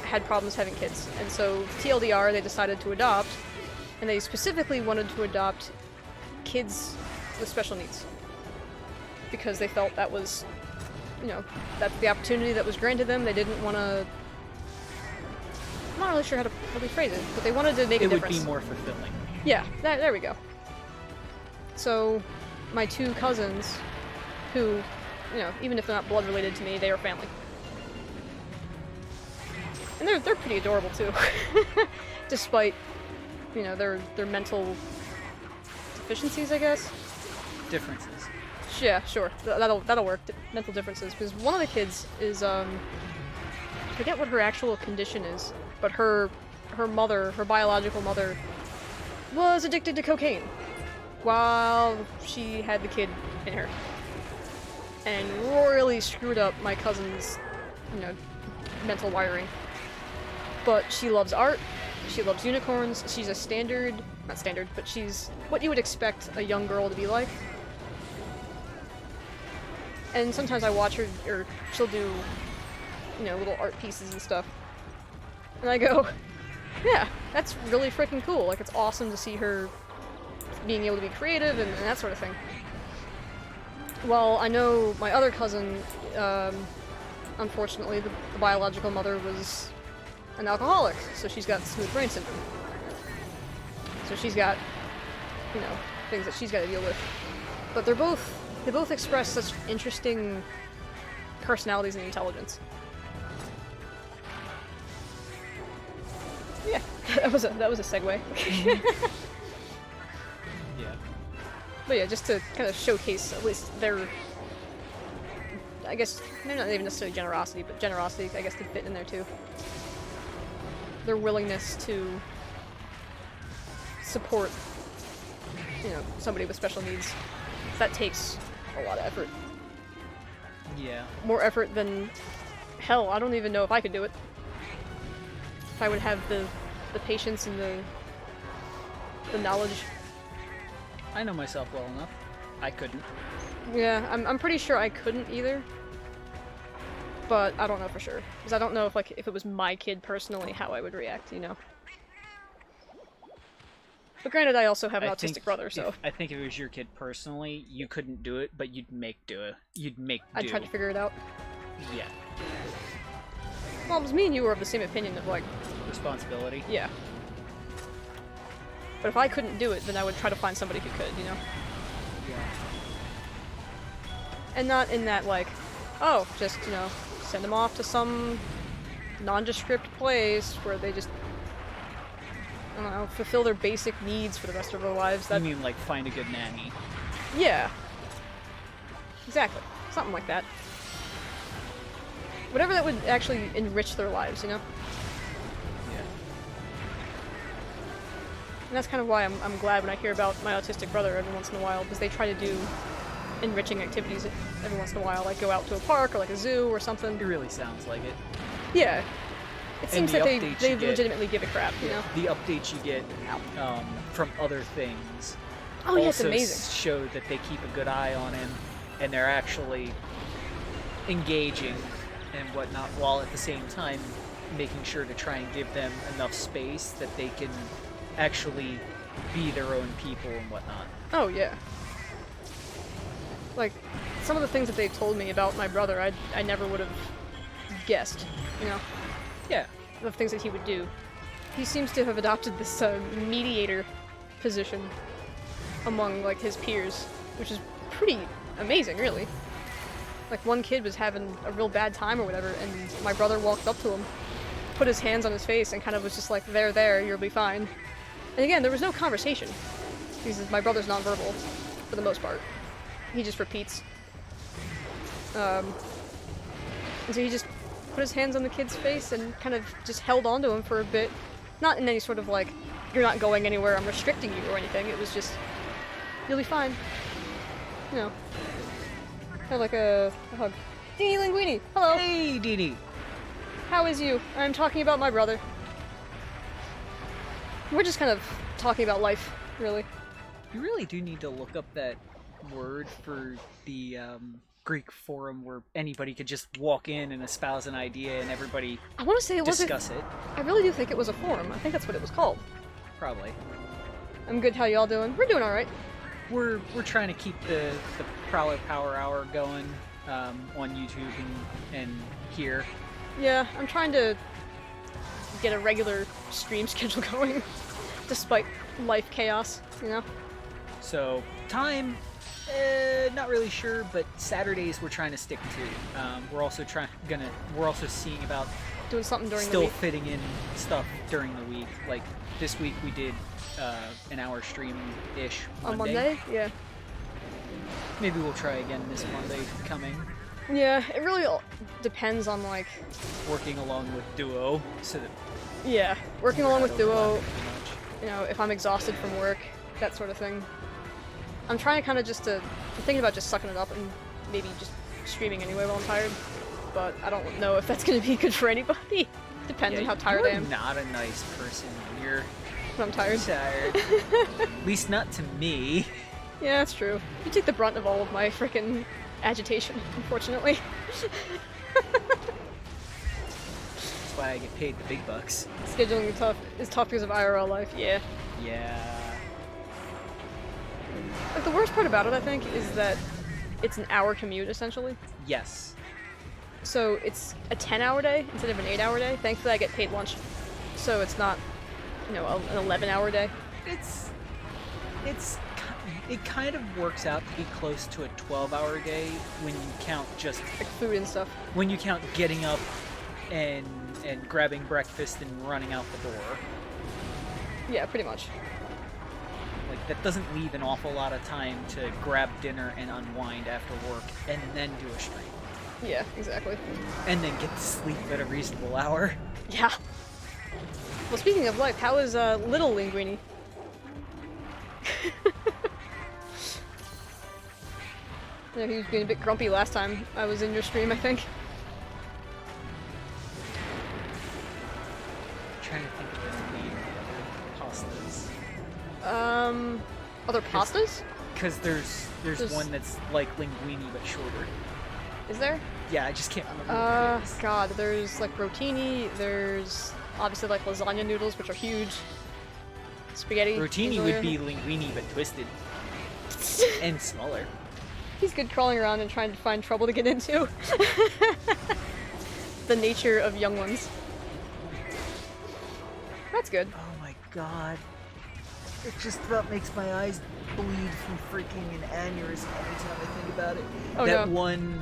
had problems having kids. And so, TLDR, they decided to adopt. And they specifically wanted to adopt kids with special needs. Because they felt that was, you know, that's the opportunity that was granted them. They didn't want to... I'm not really sure how to phrase it, but they wanted to make a difference. It would be more fulfilling. Yeah, there we go. So, my 2 cousins, who, you know, even if they're not blood related to me, they are family. And they're pretty adorable too. Despite, you know, their mental deficiencies, I guess. Differences. Yeah, sure. That'll work. Mental differences, because one of the kids is I forget what her actual condition is, but her mother, her biological mother, was addicted to cocaine while she had the kid in her, and royally screwed up my cousin's, you know, mental wiring. But she loves art. She loves unicorns. She's a not standard, but she's what you would expect a young girl to be like. And sometimes I watch her, or she'll do, you know, little art pieces and stuff. And I go, yeah, that's really freaking cool. Like, it's awesome to see her being able to be creative and that sort of thing. Well, I know my other cousin, unfortunately, the biological mother was an alcoholic, so she's got smooth brain syndrome. So she's got, you know, things that she's got to deal with. But they both express such interesting personalities and intelligence. Yeah, that was a segue. Yeah. But yeah, just to kind of showcase at least their, I guess, maybe not even necessarily generosity, but generosity, I guess, could fit in there too. Their willingness to support, you know, somebody with special needs. That takes a lot of effort. Yeah. More effort than, hell, I don't even know if I could do it. If I would have the patience and the knowledge. I know myself well enough. I couldn't. Yeah, I'm pretty sure I couldn't either. But I don't know for sure. Because I don't know if it was my kid personally, how I would react, you know? But granted, I also have an autistic brother, so... I think if it was your kid personally, you couldn't do it, but you'd make do. I'd try to figure it out. Yeah. Well, it was me and you were of the same opinion of, like... Responsibility? Yeah. But if I couldn't do it, then I would try to find somebody who could, you know? Yeah. And not in that, like, oh, just, you know, send them off to some nondescript place where they just, I don't know, fulfill their basic needs for the rest of their lives. You mean, like, find a good nanny? Yeah. Exactly. Something like that. Whatever that would actually enrich their lives, you know? Yeah. And that's kind of why I'm glad when I hear about my autistic brother every once in a while, because they try to do enriching activities every once in a while, like go out to a park or like a zoo or something. It really sounds like it. Yeah. It seems that they legitimately give a crap, you know? The updates you get from other things oh, yeah, it's also amazing. show that they keep a good eye on him and they're actually engaging and whatnot, while at the same time making sure to try and give them enough space that they can actually be their own people and whatnot. Oh, yeah. Like, some of the things that they told me about my brother, I never would have guessed, you know? Yeah. The things that he would do. He seems to have adopted this mediator position among, like, his peers, which is pretty amazing, really. Like, one kid was having a real bad time or whatever, and my brother walked up to him put his hands on his face and kind of was just like, there, you'll be fine. And again, there was no conversation. Because my brother's nonverbal, for the most part. He just repeats. And so he just put his hands on the kid's face and kind of just held on to him for a bit. Not in any sort of like, you're not going anywhere, I'm restricting you or anything. It was just, you'll be fine. You know. Kind of like a hug. Dini Linguini, hello! Hey, Dini! How is you? I'm talking about my brother. We're just kind of talking about life, really. You really do need to look up that word for the Greek forum where anybody could just walk in and espouse an idea and everybody I want to say it wasn't. discuss it. I really do think it was a forum. I think that's what it was called. Probably. I'm good. How y'all doing? We're doing all right. We're trying to keep the Prowler Power Hour going on YouTube and here. Yeah, I'm trying to get a regular stream schedule going, despite life chaos. You know. So time, not really sure, but Saturdays we're trying to stick to. We're also seeing about Doing something during the still week. fitting in stuff during the week. Like this week we did an hour stream-ish On Monday? Yeah. Maybe we'll try again this Monday coming. Yeah, it really all depends on like. Working along with Duo, so that Yeah, working we're along not with Duo. overlapping too much. You know, if I'm exhausted from work, that sort of thing. I'm trying to kind of I'm thinking about just sucking it up and maybe just streaming anyway while I'm tired. But I don't know if that's going to be good for anybody. Depends on how tired I am. You're not a nice person when you're When I'm tired. tired. At least not to me. Yeah, that's true. You take the brunt of all of my freaking agitation, unfortunately. That's why I get paid the big bucks. Scheduling is tough because of IRL life, yeah. Yeah. Like, the worst part about it, I think, is that it's an hour commute, essentially. Yes. So it's a 10-hour day instead of an 8-hour day. Thankfully, I get paid lunch. So it's not, an 11-hour day. It kind of works out to be close to a 12-hour day when you count just Like food and stuff. when you count getting up and grabbing breakfast and running out the door. Yeah, pretty much. Like that doesn't leave an awful lot of time to grab dinner and unwind after work and then do a stream. Yeah, exactly. And then get to sleep at a reasonable hour. Yeah. Well, speaking of life, how is little Linguini? Yeah, he was being a bit grumpy last time I was in your stream, I think. Trying to think of the name of the other pastas. Other pastas? Because there's one that's like linguine but shorter. Is there? Yeah, I just can't remember what it is. God, there's like rotini, there's obviously like lasagna noodles, which are huge. Spaghetti. Rotini easily. would be linguine but twisted. And smaller. He's good crawling around and trying to find trouble to get into. The nature of young ones. That's good. Oh my god. It just about makes my eyes bleed from freaking an aneurysm every time I think about it. Oh, that no. one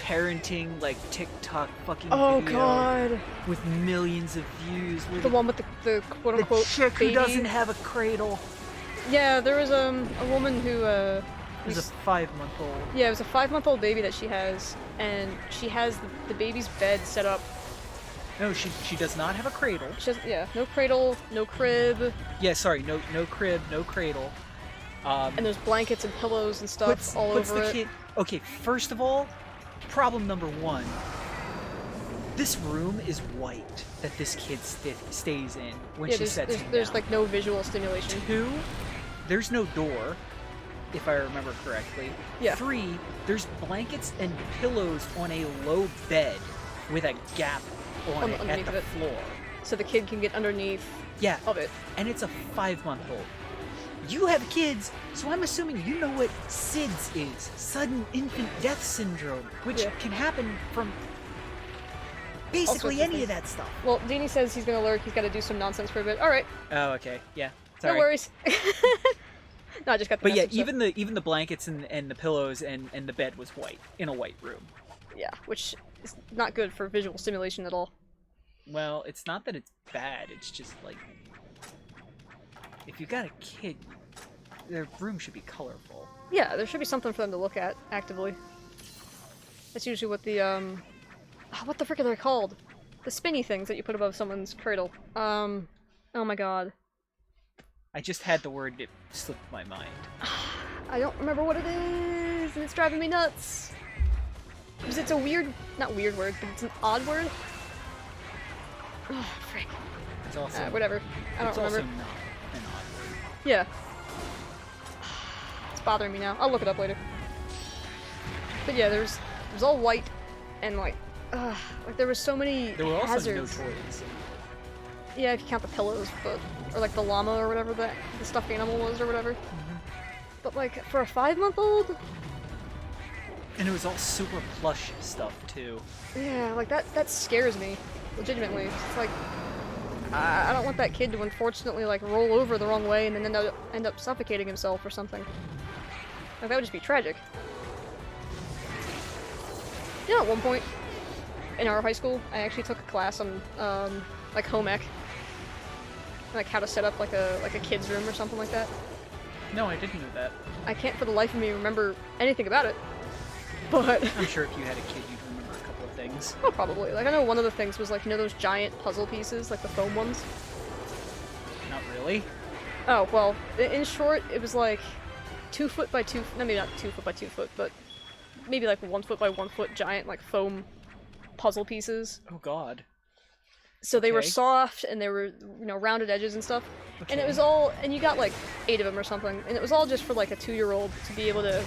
parenting like TikTok fucking Oh video god. with millions of views. Where The one with the quote unquote the chick baby. who doesn't have a cradle. Yeah, there was a woman who There's a 5-month-old. yeah, it was a 5-month-old baby that she has, and she has the baby's bed set up. No, she does not have a cradle. She has, yeah, no cradle, no crib, Yeah, sorry, no crib, no cradle. and there's blankets and pillows and stuff puts all over the it. kid. Okay, first of all, problem number one. This room is white that this kid stays in when Yeah, she sets him there's down. like no visual stimulation. 2, there's no door, if I remember correctly. Yeah. 3, there's blankets and pillows on a low bed with a gap on it at underneath the it. floor. So the kid can get underneath Yeah, of it. and it's a 5-month-old. You have kids, so I'm assuming you know what SIDS is, sudden infant death syndrome, which Yeah. can happen from basically sorts of any things. of that stuff. Well, Deanie says he's gonna lurk. He's got to do some nonsense for a bit. All right, Oh, okay, yeah. Sorry. no worries. No, I just got the But yeah, message, even the blankets and the pillows and the bed was white in a white room. yeah, which is not good for visual stimulation at all. Well, it's not that it's bad. It's just like if you got a kid, their room should be colorful. Yeah, there should be something for them to look at actively. That's usually what the what the frick are they called? The spinny things that you put above someone's cradle. Oh my god. I just had the word, it slipped my mind. I don't remember what it is, and it's driving me nuts. Because it's a weird, not weird word, but it's an odd word. Oh, frick. It's also whatever. I don't it's remember. also not an odd word. Yeah. It's bothering me now. I'll look it up later. But yeah, it was all white, and like there was so many There were also hazards. no toys. Yeah, if you count the pillows, but or like the llama or whatever the stuffed animal was or whatever. But like for a 5-month-old, And it was all super plush stuff too. yeah, like that scares me, legitimately. It's like I don't want that kid to unfortunately like roll over the wrong way and then end up suffocating himself or something. Like that would just be tragic. You know, at one point in our high school, I actually took a class on like home ec, like how to set up like a kid's room or something like that. No, I didn't know that. I can't for the life of me remember anything about it, but I'm sure if you had a kid, you'd remember a couple of things. oh, probably. Like I know one of the things was like, you know, those giant puzzle pieces, like the foam ones. Not really. Oh well, in short, it was like 2 foot by 2. No, maybe not 2 foot by 2 foot, but maybe like 1 foot by 1 foot giant like foam puzzle pieces. Oh God. So they were Okay. soft and they were, you know, rounded edges and stuff. And it Okay. was all, and you got like 8 of them or something, and it was all just for like a 2-year-old to be able to,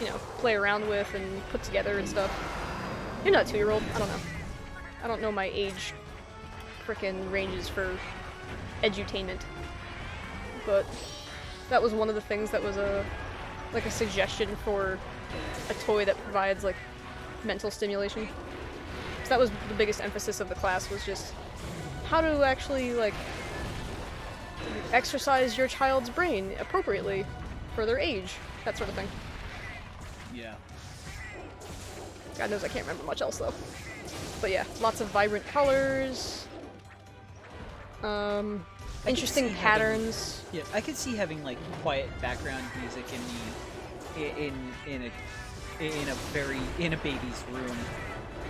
you know, play around with and put together and stuff. You're not a 2-year-old. I don't know. I don't know my age frickin' ranges for edutainment. But that was one of the things that was like a suggestion for a toy that provides like mental stimulation. So that was the biggest emphasis of the class, was just how to actually like exercise your child's brain appropriately for their age, that sort of thing. Yeah. God knows I can't remember much else though. But yeah, lots of vibrant colors, interesting see having- patterns. Yeah, I could see having like quiet background music in a baby's room.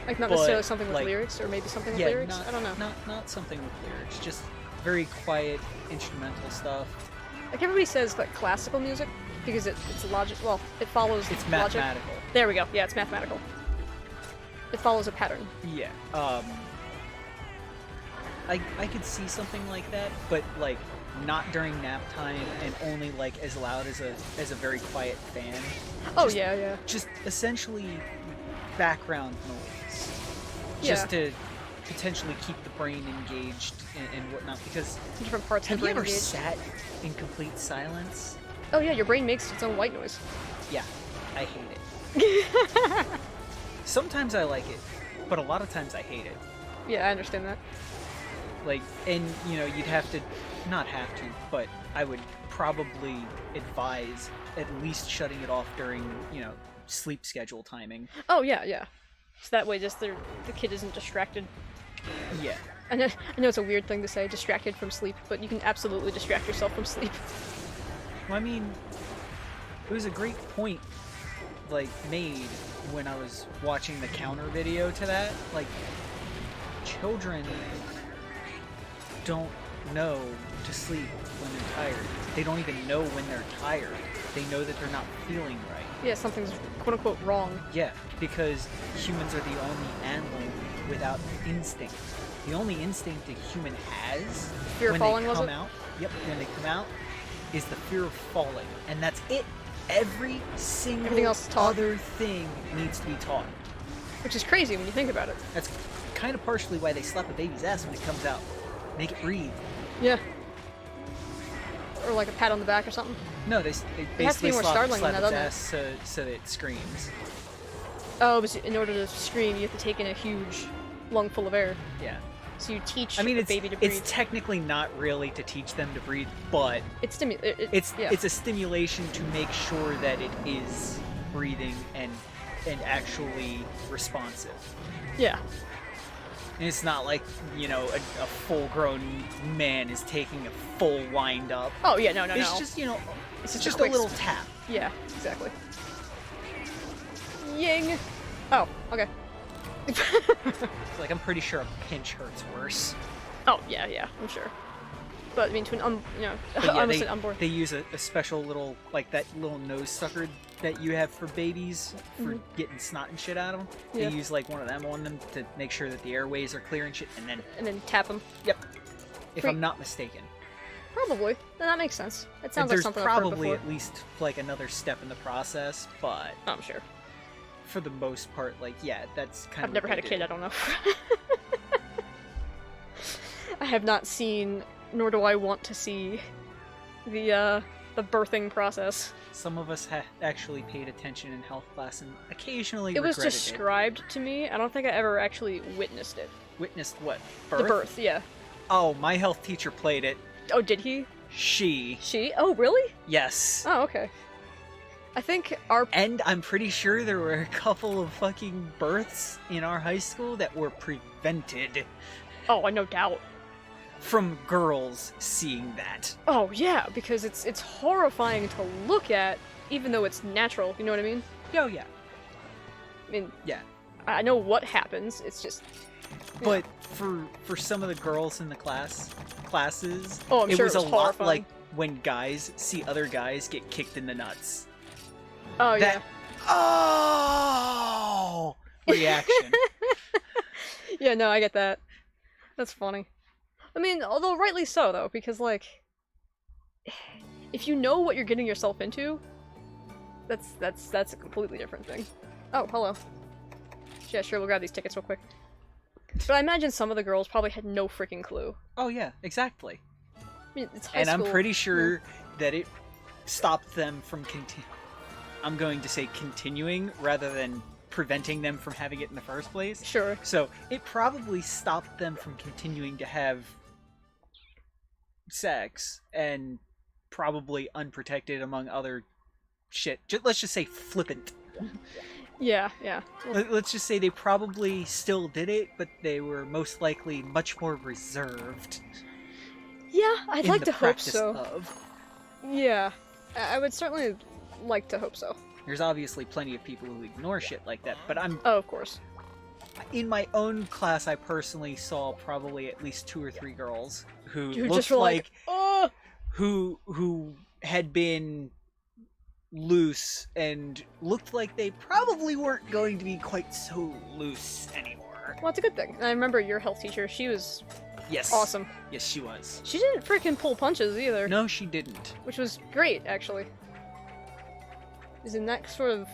Like not but, necessarily something with like- lyrics, or maybe something with Yeah, lyrics. not, I don't know. Not something with lyrics. Just very quiet instrumental stuff. Like everybody says like classical music because it's logic. Well, it follows It's logic. mathematical. There we go. Yeah, it's mathematical. It follows a pattern. Yeah. I could see something like that, but like not during nap time and only like as loud as a very quiet fan. Oh Just- yeah, yeah. Just essentially background noise. Yeah. Just to potentially keep the brain engaged and whatnot. Because Different parts have of the you brain ever engaged. sat in complete silence? Oh yeah, your brain makes its own white noise. Yeah, I hate it. Sometimes I like it, but a lot of times I hate it. Yeah, I understand that. Like, and you know, you'd have to, not have to, but I would probably advise at least shutting it off during, you know, sleep schedule timing. Oh yeah, yeah. So that way, just the kid isn't distracted. Yeah. I know it's a weird thing to say, distracted from sleep, but you can absolutely distract yourself from sleep. Well, I mean, it was a great point, like, made when I was watching the counter video to that. Like, children don't know to sleep when they're tired. They don't even know when they're tired. They know that they're not feeling right. Yeah, something's quote unquote wrong. Yeah, because humans are the only animal without instinct. The only instinct a human has Fear of when falling, they was come it? out, yep, when they come out, is the fear of falling, and that's it. Every single Everything else is taught. other thing needs to be taught. Which is crazy when you think about it. That's kind of partially why they slap a baby's ass when it comes out. Make it breathe. Yeah. Or like a pat on the back or something. No, they has to be basically more slap startling than its that, ass so that it screams. Oh, but in order to scream, you have to take in a huge lung full of air. Yeah. So you teach I mean, the it's baby to breathe. it's technically not really to teach them to breathe, but It's yeah. it's a stimulation to make sure that it is breathing and actually responsive. Yeah. And it's not like, you know, a full-grown man is taking a full wind-up. Oh, yeah, no. It's just, you know, It's just a little tap. Yeah, exactly. Ying! Oh, okay. It's like, I'm pretty sure a pinch hurts worse. Oh, yeah, I'm sure. But, I mean, to an, you know, But yeah, almost an unborn. they use a special little, like, that little nose sucker that you have for babies for getting snot and shit out of them. Yeah. They use, like, one of them on them to make sure that the airways are clear and shit, and then tap them. Yep. If Wait. I'm not mistaken. Probably. Then that makes sense. It sounds like There's something I've heard probably before. at least, like, another step in the process, but Oh, I'm sure. for the most part, like, yeah, that's kind of I've never had a kid, I don't know. I have not seen, nor do I want to see, the birthing process. Some of us actually paid attention in health class and occasionally It was regretted described to me. I don't think I ever actually witnessed it. Witnessed what? Birth? The birth, yeah. Oh, my health teacher played it. Oh, did he? She. Oh, really? Yes. Oh, okay. I think our... And I'm pretty sure there were a couple of fucking births in our high school that were prevented Oh, no doubt. from girls seeing that. Oh, yeah, because it's horrifying to look at, even though it's natural, you know what I mean? Oh, yeah. I mean, Yeah. I know what happens, it's just... But for some of the girls in the classes, Oh, I'm it sure was it was a lot horrifying. like when guys see other guys get kicked in the nuts. Oh, yeah. That oh reaction. Yeah, no, I get that. That's funny. I mean, although rightly so, though, because, like, if you know what you're getting yourself into, that's a completely different thing. Oh, hello. Yeah, sure, we'll grab these tickets real quick. But I imagine some of the girls probably had no freaking clue. Oh yeah, exactly. I mean, it's high And school. I'm pretty sure that it stopped them from I'm going to say continuing rather than preventing them from having it in the first place. Sure. So it probably stopped them from continuing to have sex and probably unprotected among other shit. Let's just say flippant. Yeah. Let's just say they probably still did it, but they were most likely much more reserved. Yeah, I'd in like the to hope practice so. of. Yeah, I would certainly like to hope so. There's obviously plenty of people who ignore shit like that, but Oh, of course. in my own class, I personally saw probably at least 2 or 3 girls who You looked just were like, oh! who had been loose and looked like they probably weren't going to be quite so loose anymore. Well, it's a good thing. I remember your health teacher. She was Yes. awesome. Yes, she was. She didn't freaking pull punches either. No, she didn't. Which was great, actually. Is in that sort of...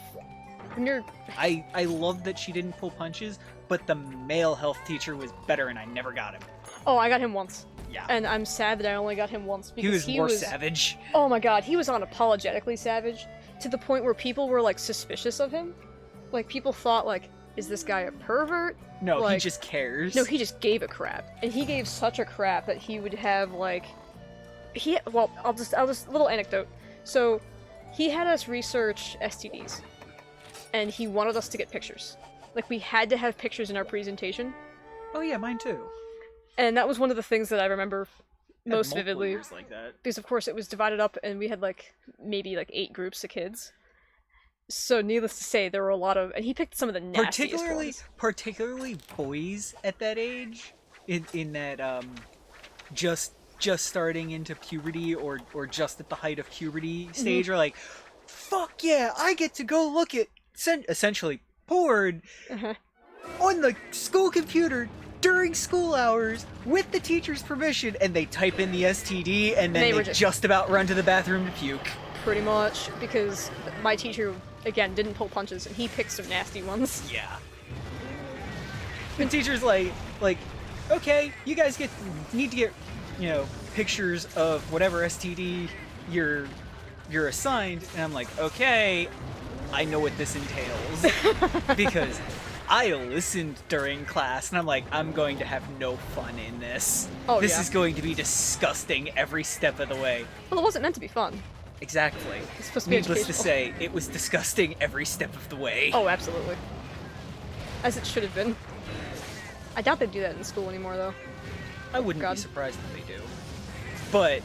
When you're... I love that she didn't pull punches, but the male health teacher was better and I never got him. Oh, I got him once. Yeah. And I'm sad that I only got him once because He was more savage. Oh my god, he was unapologetically savage, to the point where people were, like, suspicious of him. Like, people thought, like, is this guy a pervert? No, he Like- just cares. No, he just gave a crap. And he gave such a crap that he would have, like... Well, I'll just... Little anecdote. So, he had us research STDs. And he wanted us to get pictures. Like, we had to have pictures in our presentation. Oh yeah, mine too. And that was one of the things that I remember Had most multiple vividly. years like that. Because, of course, it was divided up and we had, like, maybe, like, 8 groups of kids. So, needless to say, there were a lot of... And he picked some of the nastiest ones. Particularly boys at that age, in that, just starting into puberty or just at the height of puberty stage, are like, fuck yeah, I get to go look at essentially porn Uh-huh. on the school computer during school hours with the teacher's permission, and they type in the STD and then They were they just- just about run to the bathroom to puke. Pretty much, because my teacher, again, didn't pull punches, and he picked some nasty ones. Yeah. The teacher's like, okay, you guys need to get, pictures of whatever STD you're assigned, and I'm like, okay, I know what this entails because I listened during class, and I'm like, I'm going to have no fun in this. Oh, This yeah. is going to be disgusting every step of the way. Well, it wasn't meant to be fun. Exactly. It's supposed to be Needless to educational. say, it was disgusting every step of the way. Oh, absolutely. As it should have been. I doubt they do that in school anymore, though. I wouldn't God. be surprised if they do. But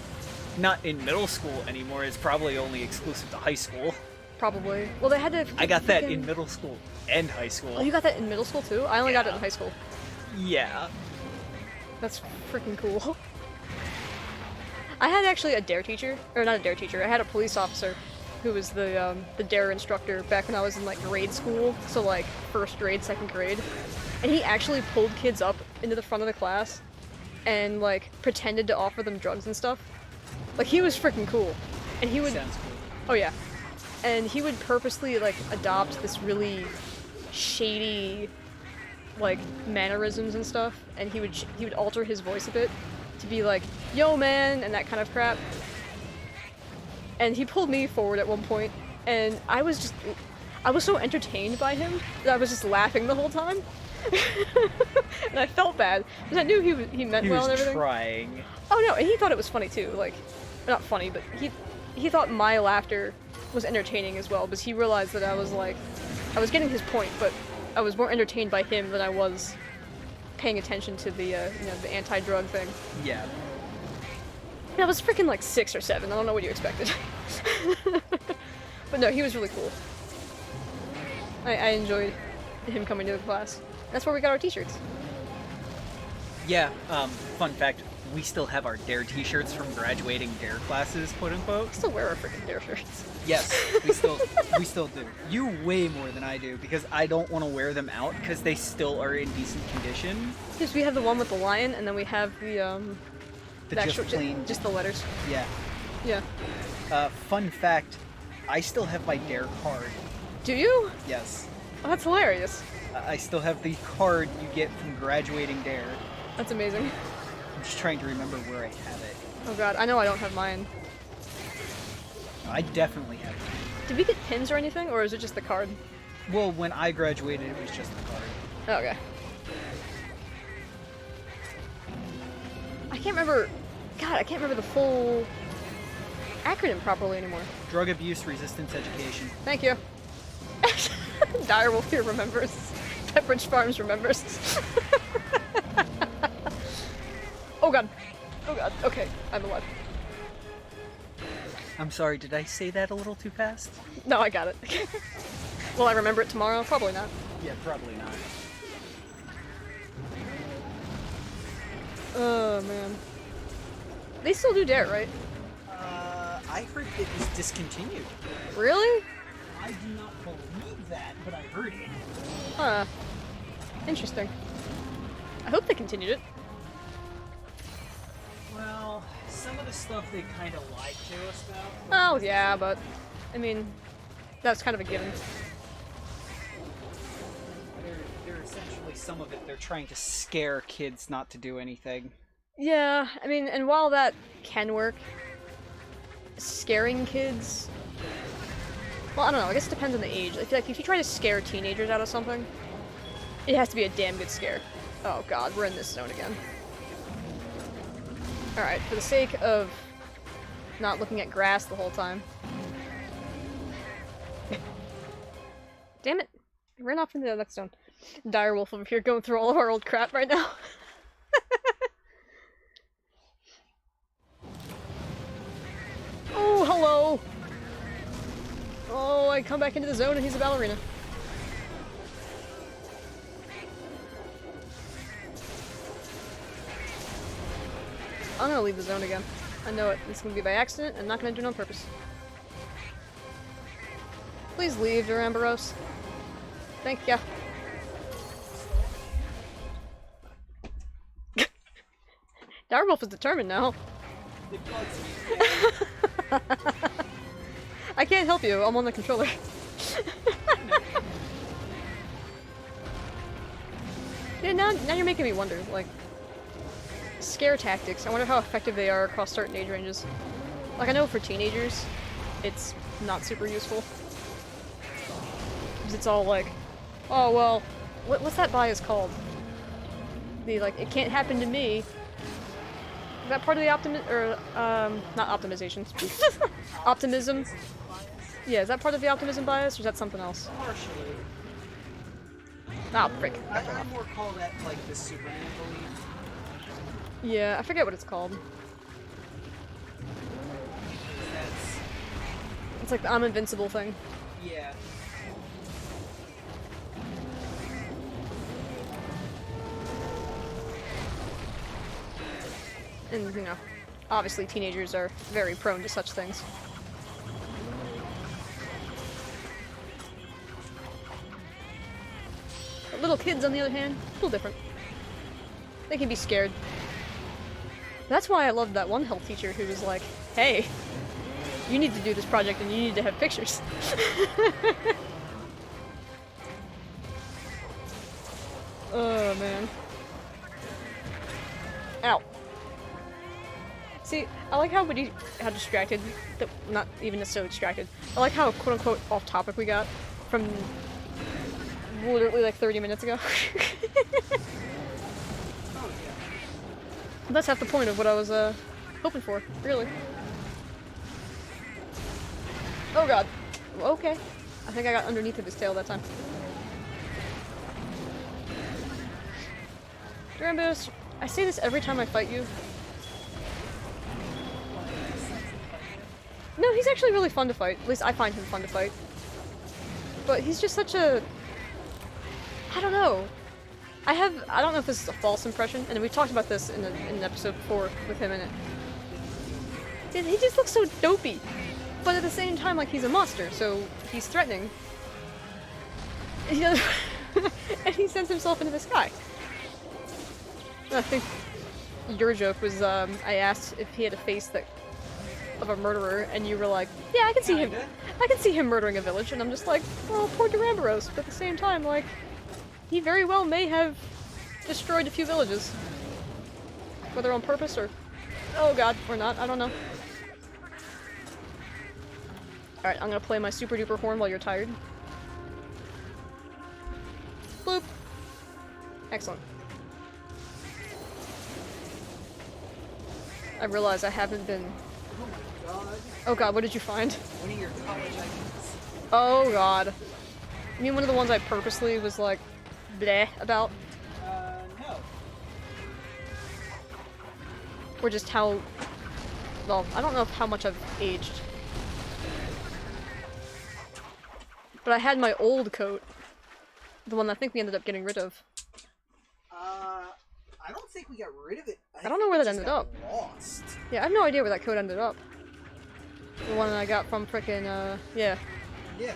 not in middle school anymore. It's probably only exclusive to high school. Probably. Well, they had to. I got that in middle school and high school. Oh, you got that in middle school too? I only got it in high school. Yeah. That's freaking cool. I had actually a dare teacher, or not a dare teacher. I had a police officer who was the dare instructor back when I was in like grade school, so like first grade, second grade, and he actually pulled kids up into the front of the class and like pretended to offer them drugs and stuff. Like he was freaking cool, and he would. Sounds cool. Oh yeah, and he would purposely like adopt this really shady like mannerisms and stuff, and he would alter his voice a bit to be like, "Yo man," and that kind of crap. And he pulled me forward at one point, and I was so entertained by him that I was just laughing the whole time. And I felt bad because I knew he meant well and everything. He was trying. Oh no, and he thought it was funny too. Like, not funny, but he thought my laughter was entertaining as well, because he realized that I was getting his point, but I was more entertained by him than I was paying attention to the the anti-drug thing. Yeah. I was freaking like 6 or 7. I don't know what you expected. But no, he was really cool. I enjoyed him coming to the class. That's where we got our t-shirts. Yeah, fun fact, we still have our DARE t-shirts from graduating DARE classes, quote unquote. I still wear our freaking dare shirts. Yes, we still do. You way more than I do, because I don't want to wear them out because they still are in decent condition. Because we have the one with the lion, and then we have the just actual, plain. just the letters. Yeah. Yeah. Fun fact, I still have my DARE card. Do you? Yes. Oh, that's hilarious. I still have the card you get from graduating DARE. That's amazing. I'm just trying to remember where I have it. Oh god, I know I don't have mine. I definitely have it. Did we get pins or anything, or is it just the card? Well, when I graduated, it was just the card. Oh, okay. I can't remember... God, I can't remember the full acronym properly anymore. Drug Abuse Resistance Education. Thank you. Direwolf here remembers. Pepperidge Farms remembers. Oh god. Oh god. Okay, I'm alive. I'm sorry, did I say that a little too fast? No, I got it. Will I remember it tomorrow? Probably not. Yeah, probably not. Oh man. They still do dare, right? I heard it was discontinued. Really? I do not believe that, but I heard it. Huh. Interesting. I hope they continued it. Well, some of the stuff they kind of lied to us about. Oh yeah, but I mean, that's kind of a given. They're essentially, some of it, they're trying to scare kids not to do anything. Yeah, I mean, and while that can work, scaring kids... Well, I don't know, I guess it depends on the age. I feel like if you try to scare teenagers out of something, it has to be a damn good scare. Oh god, we're in this zone again. Alright, for the sake of not looking at grass the whole time. Damn it! I ran off into the next zone. Direwolf over here going through all of our old crap right now. Oh, hello! Oh, I come back into the zone and he's a ballerina. I'm gonna leave the zone again. I know it. It's gonna be by accident. I'm not gonna do it on purpose. Please leave, Duramboros. Thank ya. Direwolf is determined now. I can't help you. I'm on the controller. Yeah, now you're making me wonder, like, scare tactics. I wonder how effective they are across certain age ranges. Like, I know for teenagers, it's not super useful. Because it's all like, oh, well, what's that bias called? The, like, it can't happen to me. Is that part of the not optimization. Optimism? Yeah, is that part of the optimism bias, or is that something else? Partially. Ah, frick. I more call that like the Superman belief. Yeah, I forget what it's called. That's It's like the I'm invincible thing. yeah. And, you know, obviously teenagers are very prone to such things. But little kids, on the other hand, a little different. They can be scared. That's why I loved that one health teacher who was like, hey, you need to do this project and you need to have pictures. Oh, man. Ow. See, I like how distracted, not even necessarily distracted, I like how quote-unquote off-topic we got from literally like 30 minutes ago. That's half the point of what I was hoping for, really. Oh god. Okay. I think I got underneath of his tail that time. Duramboros, I say this every time I fight you. No, he's actually really fun to fight. At least I find him fun to fight. But he's just such a... I don't know. I don't know if this is a false impression, and we talked about this in an episode before with him in it. Dude, he just looks so dopey. But at the same time, like, he's a monster, so he's threatening. And he sends himself into the sky. I think your joke was, I asked if he had a face that of a murderer, and you were like, yeah, I can see him. I can see him murdering a village, and I'm just like, well, poor Duramboros. But at the same time, like, he very well may have destroyed a few villages. Whether on purpose or, oh god, or not, I don't know. Alright, I'm gonna play my super duper horn while you're tired. Bloop. Excellent. I realize I haven't been... Oh god, what did you find? One of your college items. Oh god. You mean one of the ones I purposely was like, bleh about? No. Or just how... Well, I don't know how much I've aged. But I had my old coat. The one I think we ended up getting rid of. I don't think we got rid of it. I don't know where that ended up. Lost. Yeah, I have no idea where that coat ended up. The one that I got from frickin', yeah. Yeah.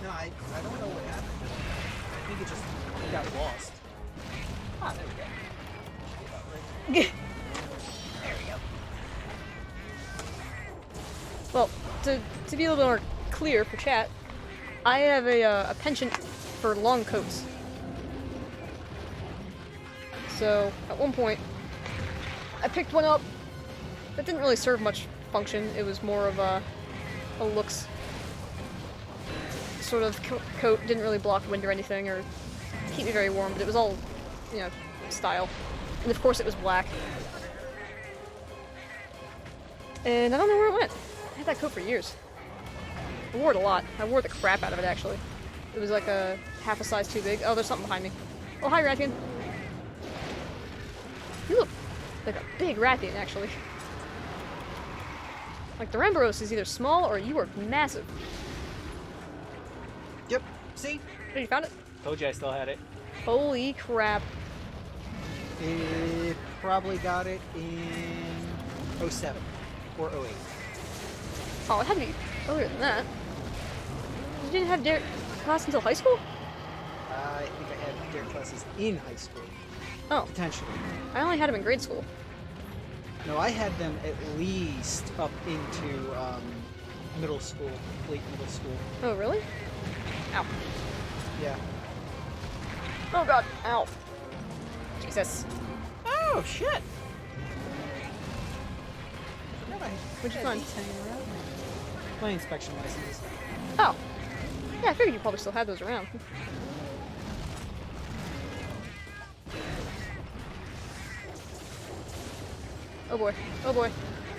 No, I don't know what happened. I think it just got lost. Ah, there we go. There we go. Well, to be a little more clear for chat, I have a penchant for long coats. So, at one point, I picked one up that didn't really serve much function. It was more of a looks sort of coat. Didn't really block wind or anything, or keep me very warm, but it was all, you know, style. And of course it was black. And I don't know where it went. I had that coat for years. I wore it a lot. I wore the crap out of it, actually. It was like a half a size too big. Oh, there's something behind me. Oh, hi, Rathian. You look like a big Rathian, actually. Like, Duramboros is either small or you are massive. Yep. See? Oh, you found it? Told you I still had it. Holy crap. It probably got it in 07 or 08. Oh, it had to be earlier than that. You didn't have Derek class until high school? I think I had dare classes in high school. Oh. Potentially. I only had him in grade school. No, I had them at least up into middle school, late middle school. Oh, really? Ow. Yeah. Oh god. Ow. Jesus. Oh, shit! What'd you find? My inspection licenses. Oh. Yeah, I figured you probably still had those around. Oh boy. Oh boy.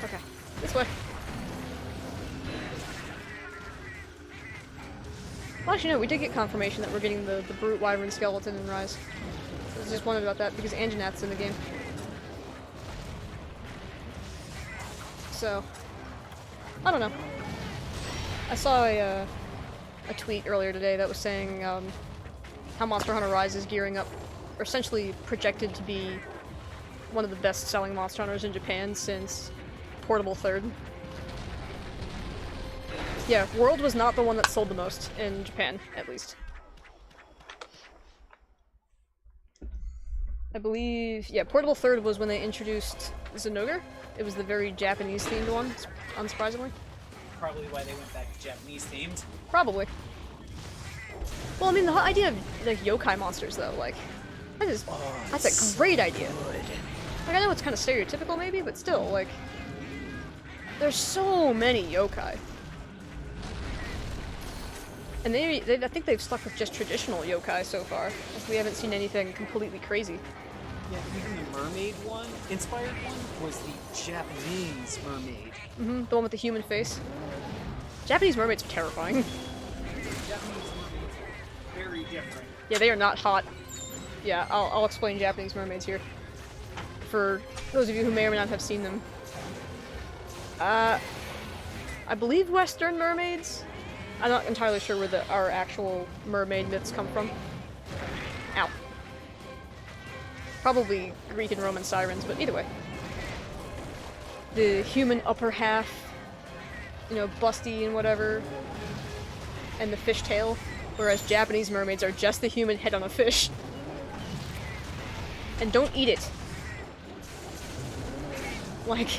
Okay. This way. Well, actually, no, we did get confirmation that we're getting the Brute Wyvern Skeleton in Rise. I was just wondering about that because Anjanath's in the game. So, I don't know. I saw a tweet earlier today that was saying how Monster Hunter Rise is gearing up, or essentially projected to be one of the best-selling Monster Hunters in Japan since Portable Third. Yeah, World was not the one that sold the most in Japan, at least. I believe, yeah, Portable Third was when they introduced Zenogre. It was the very Japanese-themed one, unsurprisingly. Probably why they went back to Japanese-themed. Probably. Well, I mean, the whole idea of, like, yokai monsters, though, like, that's a great idea. Like, I know it's kind of stereotypical, maybe, but still, like, there's so many yokai. And I think they've stuck with just traditional yokai so far. Like, we haven't seen anything completely crazy. Yeah, even the mermaid one, inspired one, was the Japanese mermaid. Mm-hmm, the one with the human face. Japanese mermaids are terrifying. Japanese mermaids are very different. Yeah, they are not hot. Yeah, I'll explain Japanese mermaids here. For those of you who may or may not have seen them. I believe Western mermaids? I'm not entirely sure where our actual mermaid myths come from. Ow. Probably Greek and Roman sirens, but either way. The human upper half, you know, busty and whatever, and the fishtail, whereas Japanese mermaids are just the human head on a fish. And don't eat it. Like,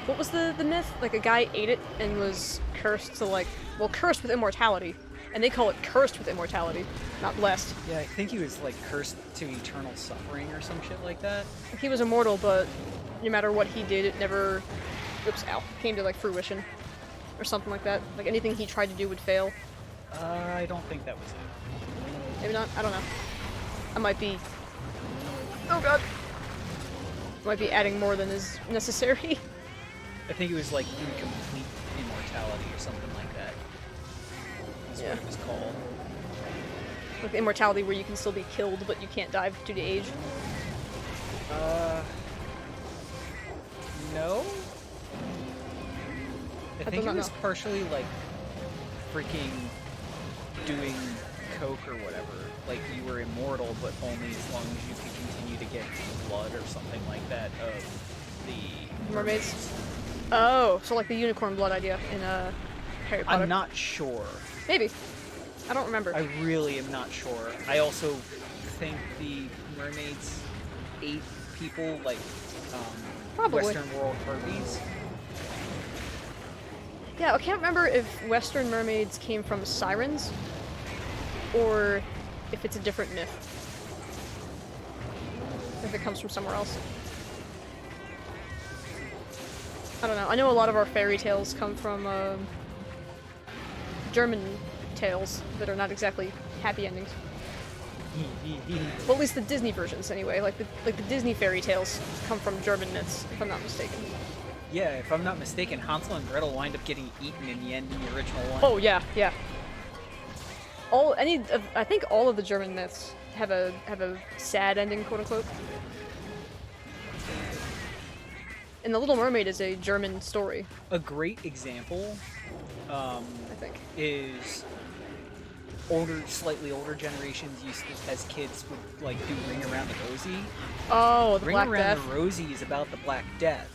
what was the myth? Like, a guy ate it and was cursed to, like, well, cursed with immortality. And they call it cursed with immortality, not blessed. Yeah, I think he was, like, cursed to eternal suffering or some shit like that. He was immortal, but no matter what he did, it never, came to, like, fruition. Or something like that. Like, anything he tried to do would fail. I don't think that was it. Maybe not? I don't know. I might be... Oh god! Might be adding more than is necessary. I think it was, like, incomplete immortality or something like that. That's what it was called. Like immortality where you can still be killed, but you can't die due to age. No? I think it was know. partially, like, freaking doing coke or whatever. Like, you were immortal, but only as long as you could continue to get blood or something like that of the Mermaids? Oh, so like the unicorn blood idea in Harry Potter. I'm not sure. Maybe. I don't remember. I really am not sure. I also think the mermaids ate people like Probably. Western world herbies. Yeah, I can't remember if Western mermaids came from sirens, or if it's a different myth. If it comes from somewhere else. I don't know. I know a lot of our fairy tales come from German tales that are not exactly happy endings. Well, at least the Disney versions, anyway. Like the Disney fairy tales come from German myths, if I'm not mistaken. Yeah, if I'm not mistaken, Hansel and Gretel wind up getting eaten in the end in the original one. Oh yeah, yeah. I think all of the German myths have a sad ending, quote unquote. And The Little Mermaid is a German story. A great example, I think, is slightly older generations used to, as kids, would like do Ring Around the Rosie. Oh, the Ring Black Around Death. the Rosie is about the Black Death.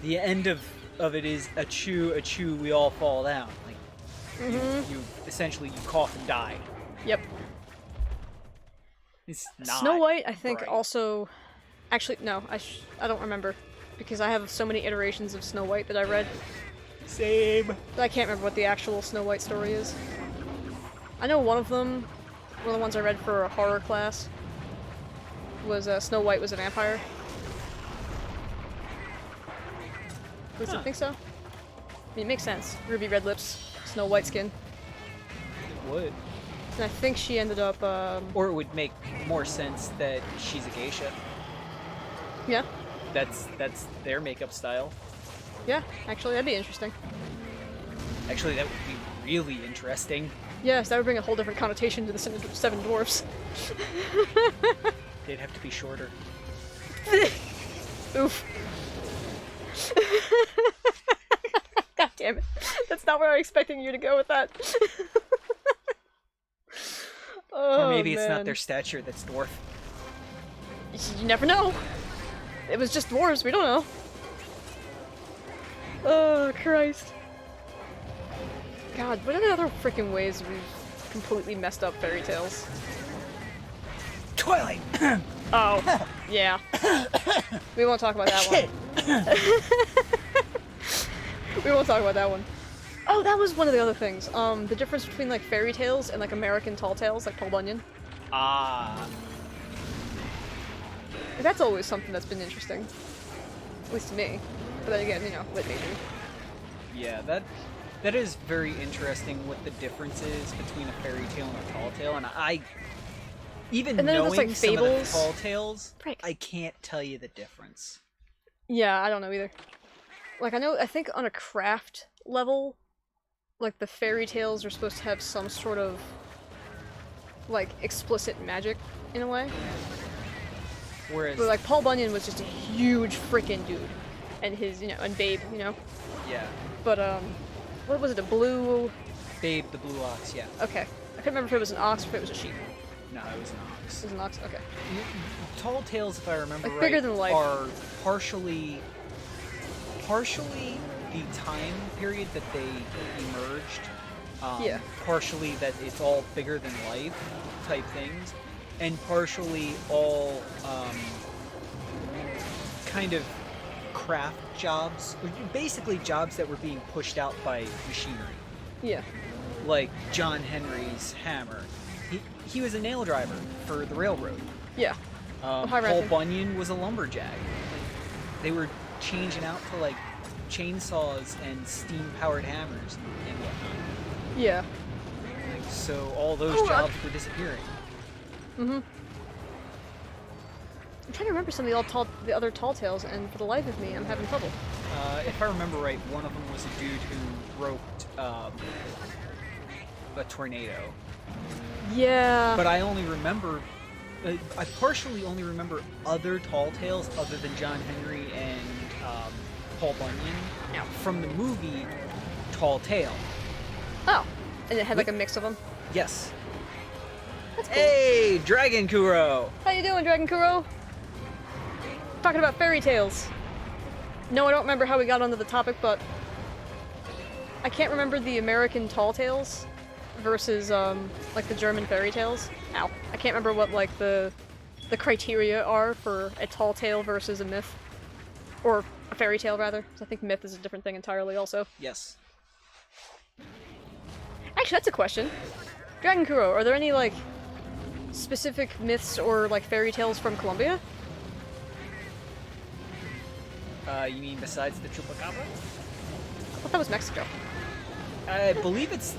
The end of it is achoo, we all fall down. Like you essentially you cough and die. Yep. It's not Snow White, I think, bright. also... Actually, no, I don't remember. Because I have so many iterations of Snow White that I read. Same. But I can't remember what the actual Snow White story is. I know one of them, one of the ones I read for a horror class, was Snow White was a vampire. Does it think so? I mean, it makes sense. Ruby red lips, Snow White skin. It would. And I think she ended up, Or it would make more sense that she's a geisha. Yeah. That's their makeup style. Yeah, actually, that'd be interesting. Actually, that would be really interesting. Yes, that would bring a whole different connotation to the seven dwarfs. They'd have to be shorter. Oof. God damn it. That's not where I'm expecting you to go with that. Or maybe it's not man. their stature that's dwarf. You never know. It was just dwarves, we don't know. Oh, Christ. God, what are the other freaking ways we've completely messed up fairy tales? Twilight! Oh, yeah. We won't talk about that one. We won't talk about that one. Oh, that was one of the other things. The difference between like fairy tales and like American tall tales, like Paul Bunyan. Ah. That's always something that's been interesting. At least to me. But then again, you know, lit major. Yeah, that is very interesting what the difference is between a fairy tale and a tall tale, and even And then knowing there's, like, some of the fables. tall tales, Frick. I can't tell you the difference. Yeah, I don't know either. Like, I think on a craft level, like, the fairy tales are supposed to have some sort of, like, explicit magic, in a way. Whereas, But, like, Paul Bunyan was just a huge freaking dude. And his, you know, and Babe, you know? yeah, But, what was it, a blue... Babe the Blue Ox, yeah. Okay. I couldn't remember if it was an ox or if it was a sheep. No, it was an ox. It was an ox? Okay. Tall tales, if I remember Like, right, bigger than life. are partially the time period that they emerged. Yeah. Partially that it's all bigger than life type things, and partially all kind of craft jobs, basically jobs that were being pushed out by machinery. Yeah. Like John Henry's hammer. He was a nail driver for the railroad. Yeah. Paul high-ranking. Bunyan was a lumberjack. They were changing out to like chainsaws and steam-powered hammers and whatnot. Yeah. So all those Oh, jobs were disappearing. Mm-hmm. I'm trying to remember some of the other tall tales, and for the life of me, I'm having trouble. If I remember right, one of them was a dude who roped a tornado. Yeah. But I only remember, I partially only remember other tall tales other than John Henry and Paul Bunyan from the movie Tall Tale. Oh. And it had like a mix of them. Yes. That's cool. Hey, Dragon Kuro! How you doing, Dragon Kuro? Talking about fairy tales. No, I don't remember how we got onto the topic, but I can't remember the American tall tales versus like the German fairy tales. Ow. I can't remember what like the criteria are for a tall tale versus a myth. Or a fairy tale rather. 'Cause I think myth is a different thing entirely also. Yes. Actually, that's a question. Dragon Kuro, are there any like specific myths or like fairy tales from Colombia? You mean besides the Chupacabra? I thought that was Mexico. I believe it's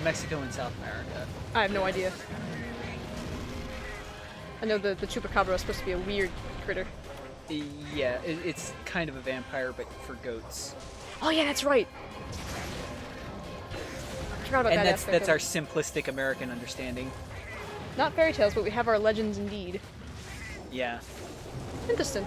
Mexico and South America. I have no idea. I know the Chupacabra is supposed to be a weird critter. Yeah, it's kind of a vampire, but for goats. Oh yeah, that's right. I forgot about And that that's aspect our of it. simplistic American understanding. Not fairy tales, but we have our legends indeed. Yeah. Interesting.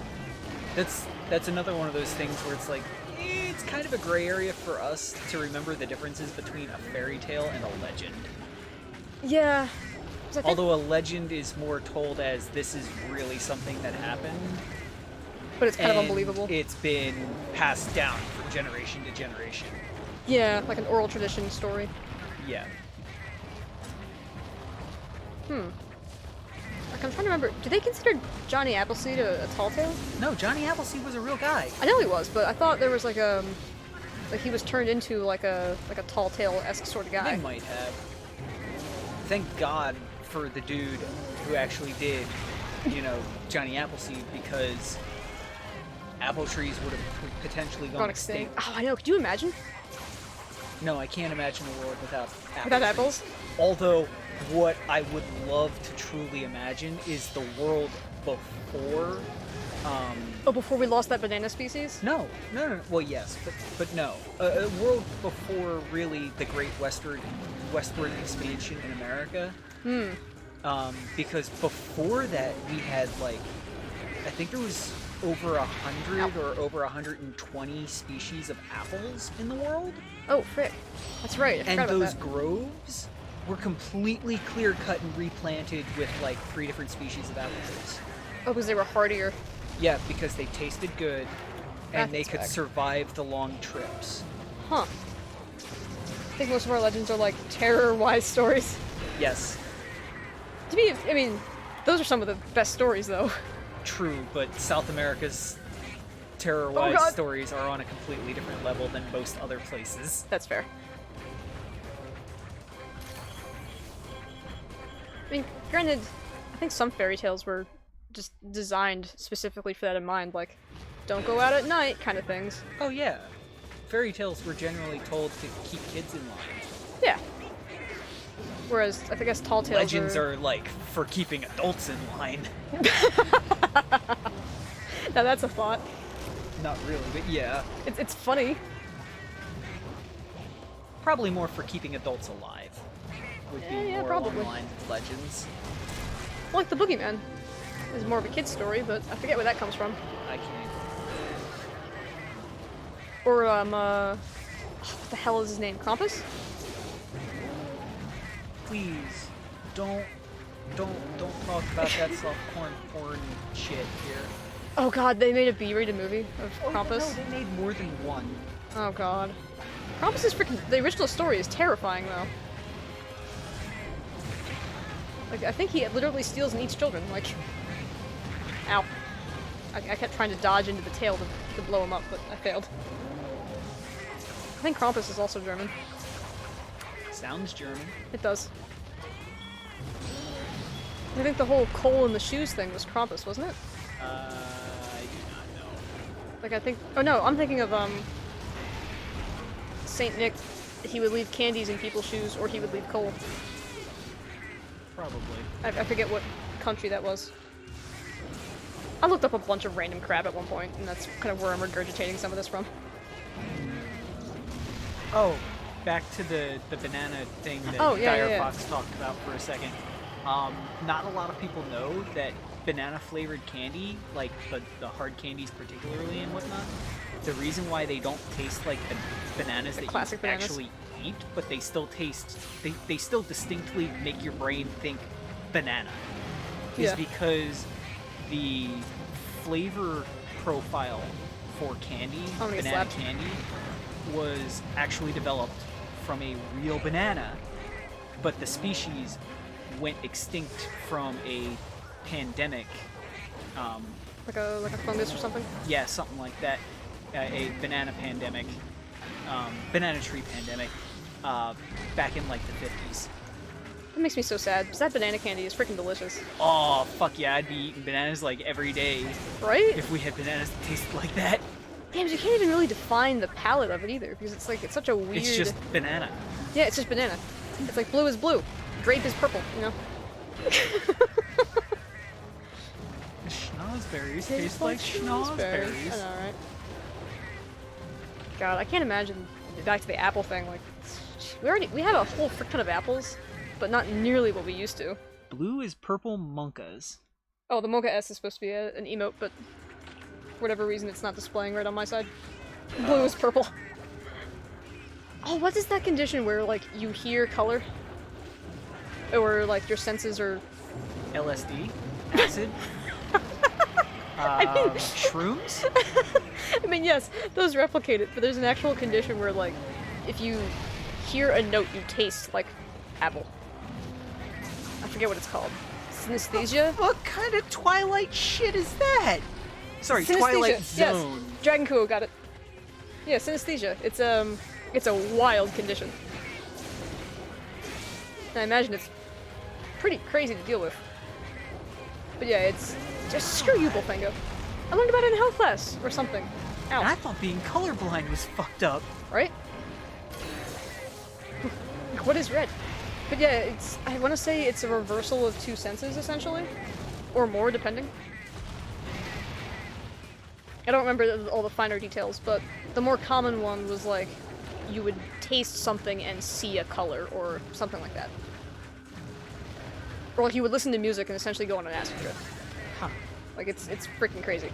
That's another one of those things where it's like, it's kind of a gray area for us to remember the differences between a fairy tale and a legend. Yeah. 'Cause I think- Although a legend is more told as this is really something that happened. but it's kind of and unbelievable. It's been passed down from generation to generation. Yeah, like an oral tradition story. Yeah. Like, I'm trying to remember. Do they consider Johnny Appleseed a tall tale? No, Johnny Appleseed was a real guy. I know he was, but I thought there was like he was turned into like a tall tale-esque sort of guy. They might have. Thank God for the dude who actually did, Johnny Appleseed, because apple trees would have potentially gone Gone extinct. Oh, I know. Could you imagine? No, I can't imagine a world without apples. Without apples? Although, what I would love to truly imagine is the world before Oh, before we lost that banana species? No. Well, yes, but no. A world before really the Great Westward expansion in America. Because before that we had like, I think there was over 100 or over 120 species of apples in the world. Oh, frick. That's right. I forgot And about those that. groves were completely clear cut and replanted with like 3 different species of apple trees. Oh, because they were hardier. Yeah, because they tasted good and they That's could fact. survive the long trips. Huh. I think most of our legends are like terror-wise stories. Yes, To me, I mean, those are some of the best stories, though. true, but South America's Oh, terror-wise God. stories are on a completely different level than most other places. That's fair. I mean, granted, I think some fairy tales were just designed specifically for that in mind, like, don't go out at night kind of things. Oh yeah, fairy tales were generally told to keep kids in line. Yeah. Whereas, I guess tall tales Legends are like for keeping adults in line. Now that's a thought. Not really, but yeah. It's funny. Probably more for keeping adults alive. Would be Yeah, more probably. along the lines of legends. Like the Boogeyman. Is more of a kid's story, but I forget where that comes from. I can't. Or, what the hell is his name? Krampus? Please, don't talk about that softcore porn shit here. Oh god, they made a B-rated movie of Krampus. No, they made more than one. Oh god. Krampus is freaking. The original story is terrifying, though. Like, I think he literally steals and eats children. Like, ow. I kept trying to dodge into the tail to blow him up, but I failed. I think Krampus is also German. Sounds German. It does. I think the whole coal in the shoes thing was Krampus, wasn't it? I do not know. Like, I think. Oh no, I'm thinking of Saint Nick. He would leave candies in people's shoes, or he would leave coal. Probably. I forget what country that was. I looked up a bunch of random crap at one point, and that's kind of where I'm regurgitating some of this from. Oh, back to the banana thing that Oh, yeah, Dire yeah, yeah. Fox talked about for a second. Not a lot of people know that banana flavored candy, like the hard candies particularly and whatnot, the reason why they don't taste like the bananas that you classic bananas. actually eat, but they still taste, they still distinctly make your brain think banana, is Yeah. because the flavor profile for candy, I'm gonna get banana slapped. candy, was actually developed from a real banana, but the species went extinct from a pandemic. Like a fungus or something. Yeah, something like that. A banana pandemic, banana tree pandemic, back in like the 50s. That makes me so sad, because that banana candy is freaking delicious. Oh, fuck yeah, I'd be eating bananas like every day Right? if we had bananas that tasted like that. Damn, you can't even really define the palette of it either, because it's like, it's such a weird... It's just banana. Yeah, it's just banana. It's like blue is blue, grape is purple, you know? Schnozberries taste like schnozberries. I know, right? God, I can't imagine, back to the apple thing, like, we have a whole frick ton of apples, but not nearly what we used to. Blue is purple monkas. Oh, the Mocha S is supposed to be an emote, but for whatever reason it's not displaying right on my side. Blue is purple. Oh, what is that condition where, like, you hear color? Or, like, your senses are... LSD? Acid? Shrooms? I mean, yes, those replicate it, but there's an actual condition where, like, if you hear a note, you taste, like, apple. I forget what it's called. Synesthesia? What kind of Twilight shit is that? Sorry, Synesthesia, Twilight Zone. Yes. Dragon Kuo got it. Yeah, synesthesia. It's a wild condition. And I imagine it's pretty crazy to deal with. But yeah, it's just screw you, Bullfango. I learned about it in health class or something. Ow. And I thought being colorblind was fucked up. Right? What is red? But yeah, it's, I want to say it's a reversal of two senses, essentially. Or more, depending. I don't remember all the finer details, but the more common one was like you would taste something and see a color or something like that. Or like you would listen to music and essentially go on an acid trip. Huh. Like it's freaking crazy.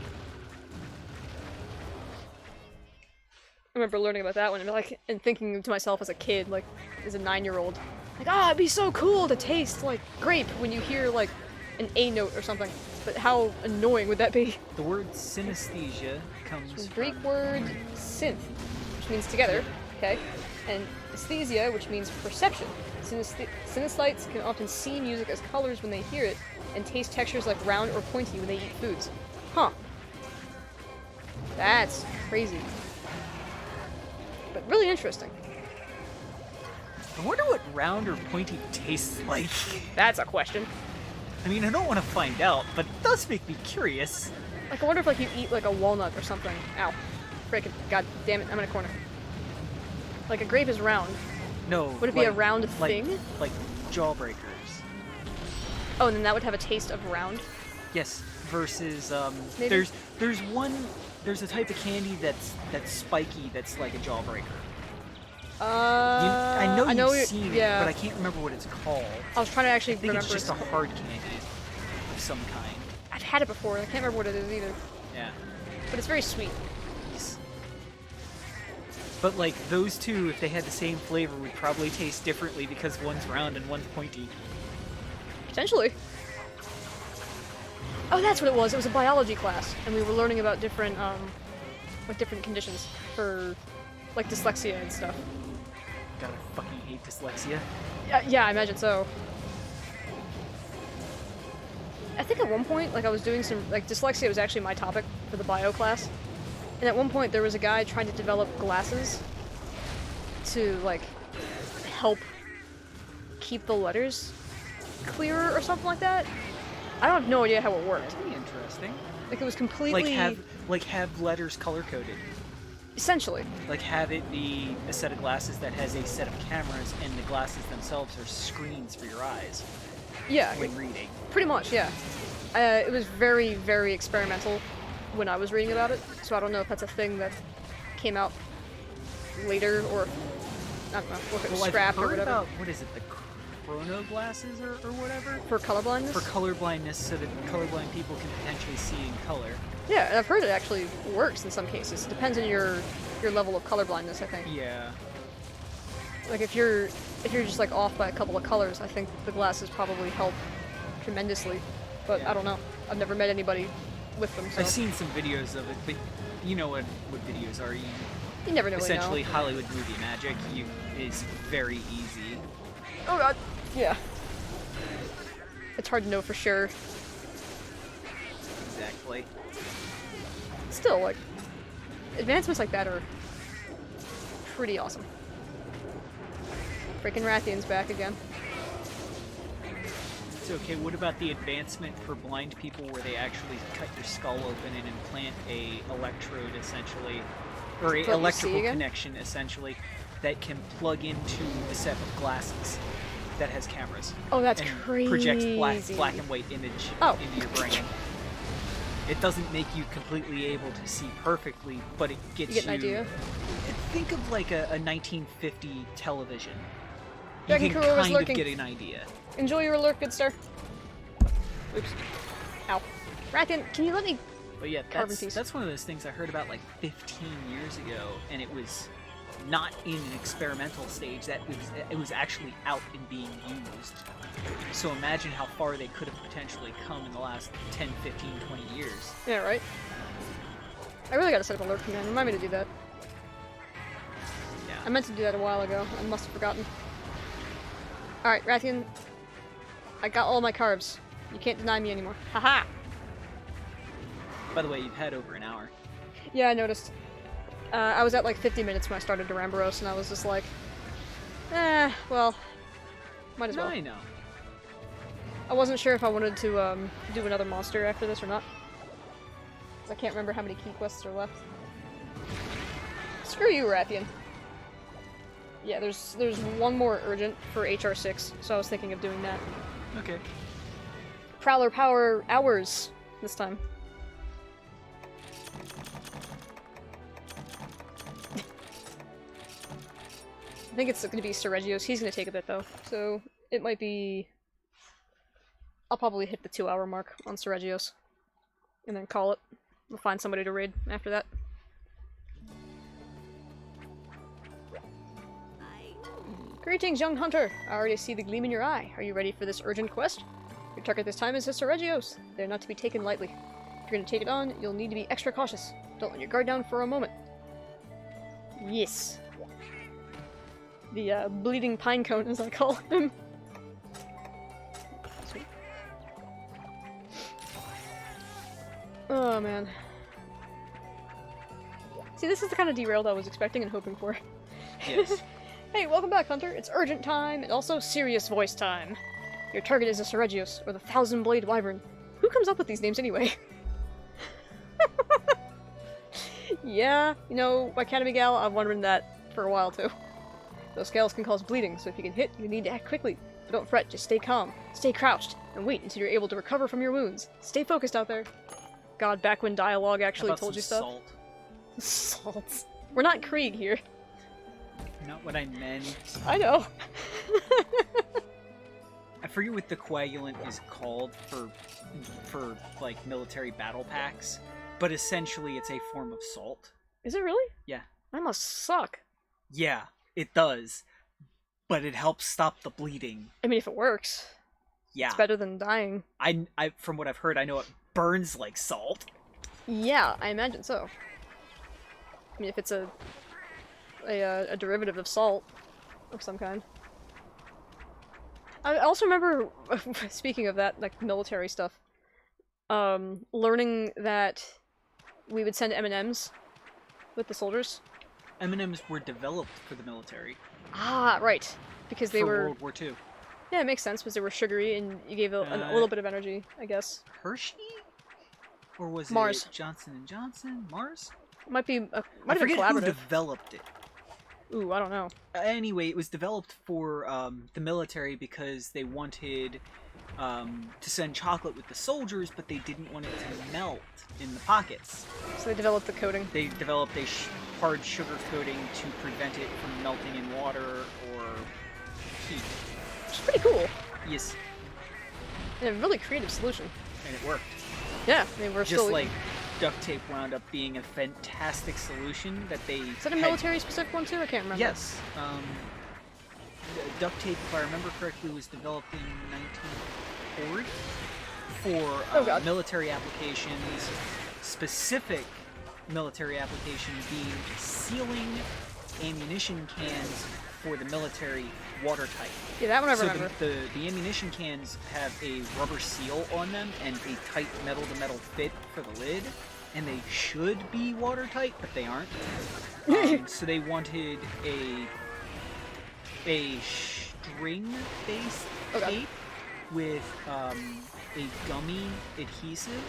I remember learning about that one and thinking to myself as a kid, like as a 9-year-old, like, oh, it'd be so cool to taste like grape when you hear like an A note or something. But how annoying would that be? The word synesthesia comes From the Greek from... word synth, which means together, okay, and aesthesia, which means perception. Synesthetes can often see music as colors when they hear it, and taste textures like round or pointy when they eat foods. Huh. That's crazy. But really interesting. I wonder what round or pointy tastes like. That's a question. I mean, I don't want to find out, but it does make me curious. Like, I wonder if like you eat like a walnut or something. Ow. Frickin', god damn it, I'm in a corner. Like a grape is round. No. Would it be a round thing? Like jawbreakers. Oh, and then that would have a taste of round? Yes. Versus Maybe? there's a type of candy that's spiky that's like a jawbreaker. I know you've seen yeah. it, but I can't remember what it's called. I was trying to actually I think remember. it's just a hard candy of some kind. I've had it before. I can't remember what it is either. Yeah. But it's very sweet. Yes. But like those two, if they had the same flavor, would probably taste differently because one's round and one's pointy. Potentially. Oh, that's what it was. It was a biology class, and we were learning about different, like different conditions for, like dyslexia and stuff. God, I fucking hate dyslexia. Yeah, I imagine so. I think at one point, like I was doing some, like dyslexia was actually my topic for the bio class, and at one point there was a guy trying to develop glasses to like help keep the letters clearer or something like that. I don't have no idea how it worked. That'd be interesting. Like it was completely have letters color coded. Essentially. Like have it be a set of glasses that has a set of cameras, and the glasses themselves are screens for your eyes. Yeah. When reading. Pretty much, yeah. It was very, very experimental when I was reading about it, so I don't know if that's a thing that came out later or I don't know, or if it was scrapped or whatever. About, what is it, the chrono glasses or whatever? For colorblindness? For colorblindness, so that colorblind people can potentially see in color. Yeah, and I've heard it actually works in some cases. It depends on your level of colorblindness, I think. Yeah. Like if you're just like off by a couple of colors, I think the glasses probably help tremendously. But Yeah. I don't know. I've never met anybody with them. So. I've seen some videos of it, but you know what videos are. You never really Essentially, know. Hollywood movie magic is very easy. Oh god. Yeah. It's hard to know for sure. Exactly. Still, like, advancements like that are pretty awesome. Freaking Rathian's back again. So, okay, what about the advancement for blind people where they actually cut your skull open and implant a electrode, essentially, or a electrical connection, essentially, that can plug into a set of glasses that has cameras. Oh, that's and crazy. projects black and white image into your brain. It doesn't make you completely able to see perfectly, but it gets you... get an idea? Think of like a 1950 television. Dragon You can Crew was kind of lurking. get an idea. Enjoy your alert, good sir. Oops. Ow. Rathian, can you let me... But yeah, Carbon piece. that's one of those things I heard about like 15 years ago, and it was not in an experimental stage. It was actually out and being used. So imagine how far they could have potentially come in the last 10, 15, 20 years. Yeah, right? I really gotta set up alert command. Remind me to do that. Yeah. I meant to do that a while ago. I must have forgotten. Alright, Rathian. I got all my carbs. You can't deny me anymore. Haha! By the way, you've had over an hour. Yeah, I noticed. I was at like 50 minutes when I started Duramboros, and I was just like, well, might as well. I know. I wasn't sure if I wanted to do another monster after this or not. 'Cause I can't remember how many key quests are left. Screw you, Rathian. Yeah, there's one more urgent for HR6, so I was thinking of doing that. Okay. Prowler power hours this time. I think it's gonna be Seregios. He's gonna take a bit though, so it might be. I'll probably hit the 2-hour mark on Seregios, and then call it. We'll find somebody to raid after that. Greetings, young hunter! I already see the gleam in your eye. Are you ready for this urgent quest? Your target this time is the Seregios. They're not to be taken lightly. If you're gonna take it on, you'll need to be extra cautious. Don't let your guard down for a moment. Yes. The bleeding pine cone, as I call him. Sweet. Oh man. See, this is the kind of derailed I was expecting and hoping for. Yes. Hey, welcome back, Hunter. It's urgent time and also serious voice time. Your target is a Seregios, or the Thousand-Blade Wyvern. Who comes up with these names anyway? Yeah, you know, Academy Gal, I've wondered that for a while too. Those scales can cause bleeding, so if you can hit, you need to act quickly. But don't fret, just stay calm, stay crouched, and wait until you're able to recover from your wounds. Stay focused out there. God, back when dialogue actually told you stuff. Salt? Salt. We're not Krieg here. Not what I meant. I know. I forget what the coagulant is called for like military battle packs, but essentially it's a form of salt. Is it really? Yeah. That must suck. Yeah, it does. But it helps stop the bleeding. I mean, if it works. Yeah. It's better than dying. I from what I've heard, I know it burns like salt. Yeah, I imagine so. I mean, if it's a derivative of salt of some kind. I also remember, speaking of that, like military stuff, learning that we would send M&Ms with the soldiers. M&Ms were developed for the military. Ah, right. Because they were... World War II. Yeah, it makes sense, because they were sugary and you gave a little bit of energy, I guess. Hershey? Or was Mars. it Johnson & Johnson? Mars? Might be I might have been forget who collaborative. developed it. Ooh, I don't know. Anyway, it was developed for the military because they wanted to send chocolate with the soldiers, but they didn't want it to melt in the pockets. So they developed the coating. They developed a hard sugar coating to prevent it from melting in water or heat. Which is pretty cool. Yes. And a really creative solution. And it worked. Yeah, they were Just still... like duct tape wound up being a fantastic solution that they... Is that a military-specific one too? I can't remember. Yes. Duct tape, if I remember correctly, was developed in 1940 for military applications, specific military application being sealing ammunition cans for the military watertight. Yeah, that one I remember. So the ammunition cans have a rubber seal on them and a tight metal-to-metal fit for the lid, and they should be watertight, but they aren't. So they wanted a string-based tape with a gummy adhesive.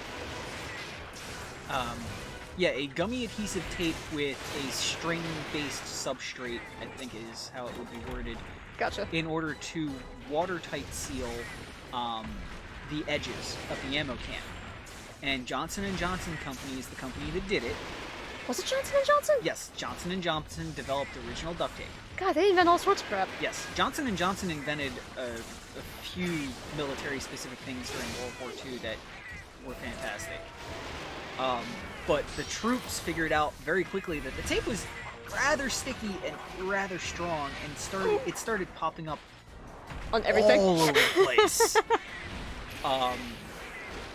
A gummy adhesive tape with a string-based substrate, I think is how it would be worded. Gotcha. In order to watertight seal the edges of the ammo can. And Johnson & Johnson Company is the company that did it. Was it Johnson & Johnson? Yes, Johnson & Johnson developed original duct tape. God, they invent all sorts of crap. Yes, Johnson & Johnson invented a few military-specific things during World War II that were fantastic. But the troops figured out very quickly that the tape was rather sticky and rather strong, and it started popping up on everything all over the place.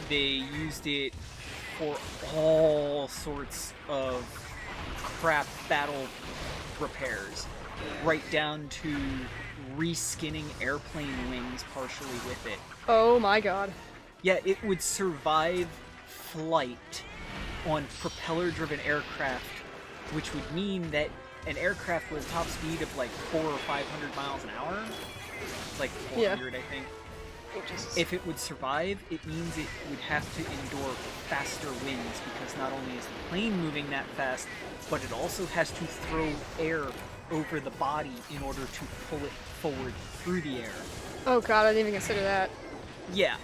They used it for all sorts of crap battle repairs, right down to reskinning airplane wings partially with it. Oh my god. Yeah, it would survive flight on propeller-driven aircraft, which would mean that an aircraft with a top speed of like 400 or 500 miles an hour, like 400, I think. Oh, Jesus. If it would survive, it means it would have to endure faster winds, because not only is the plane moving that fast, but it also has to throw air over the body in order to pull it forward through the air. Oh god, I didn't even consider that. Yeah.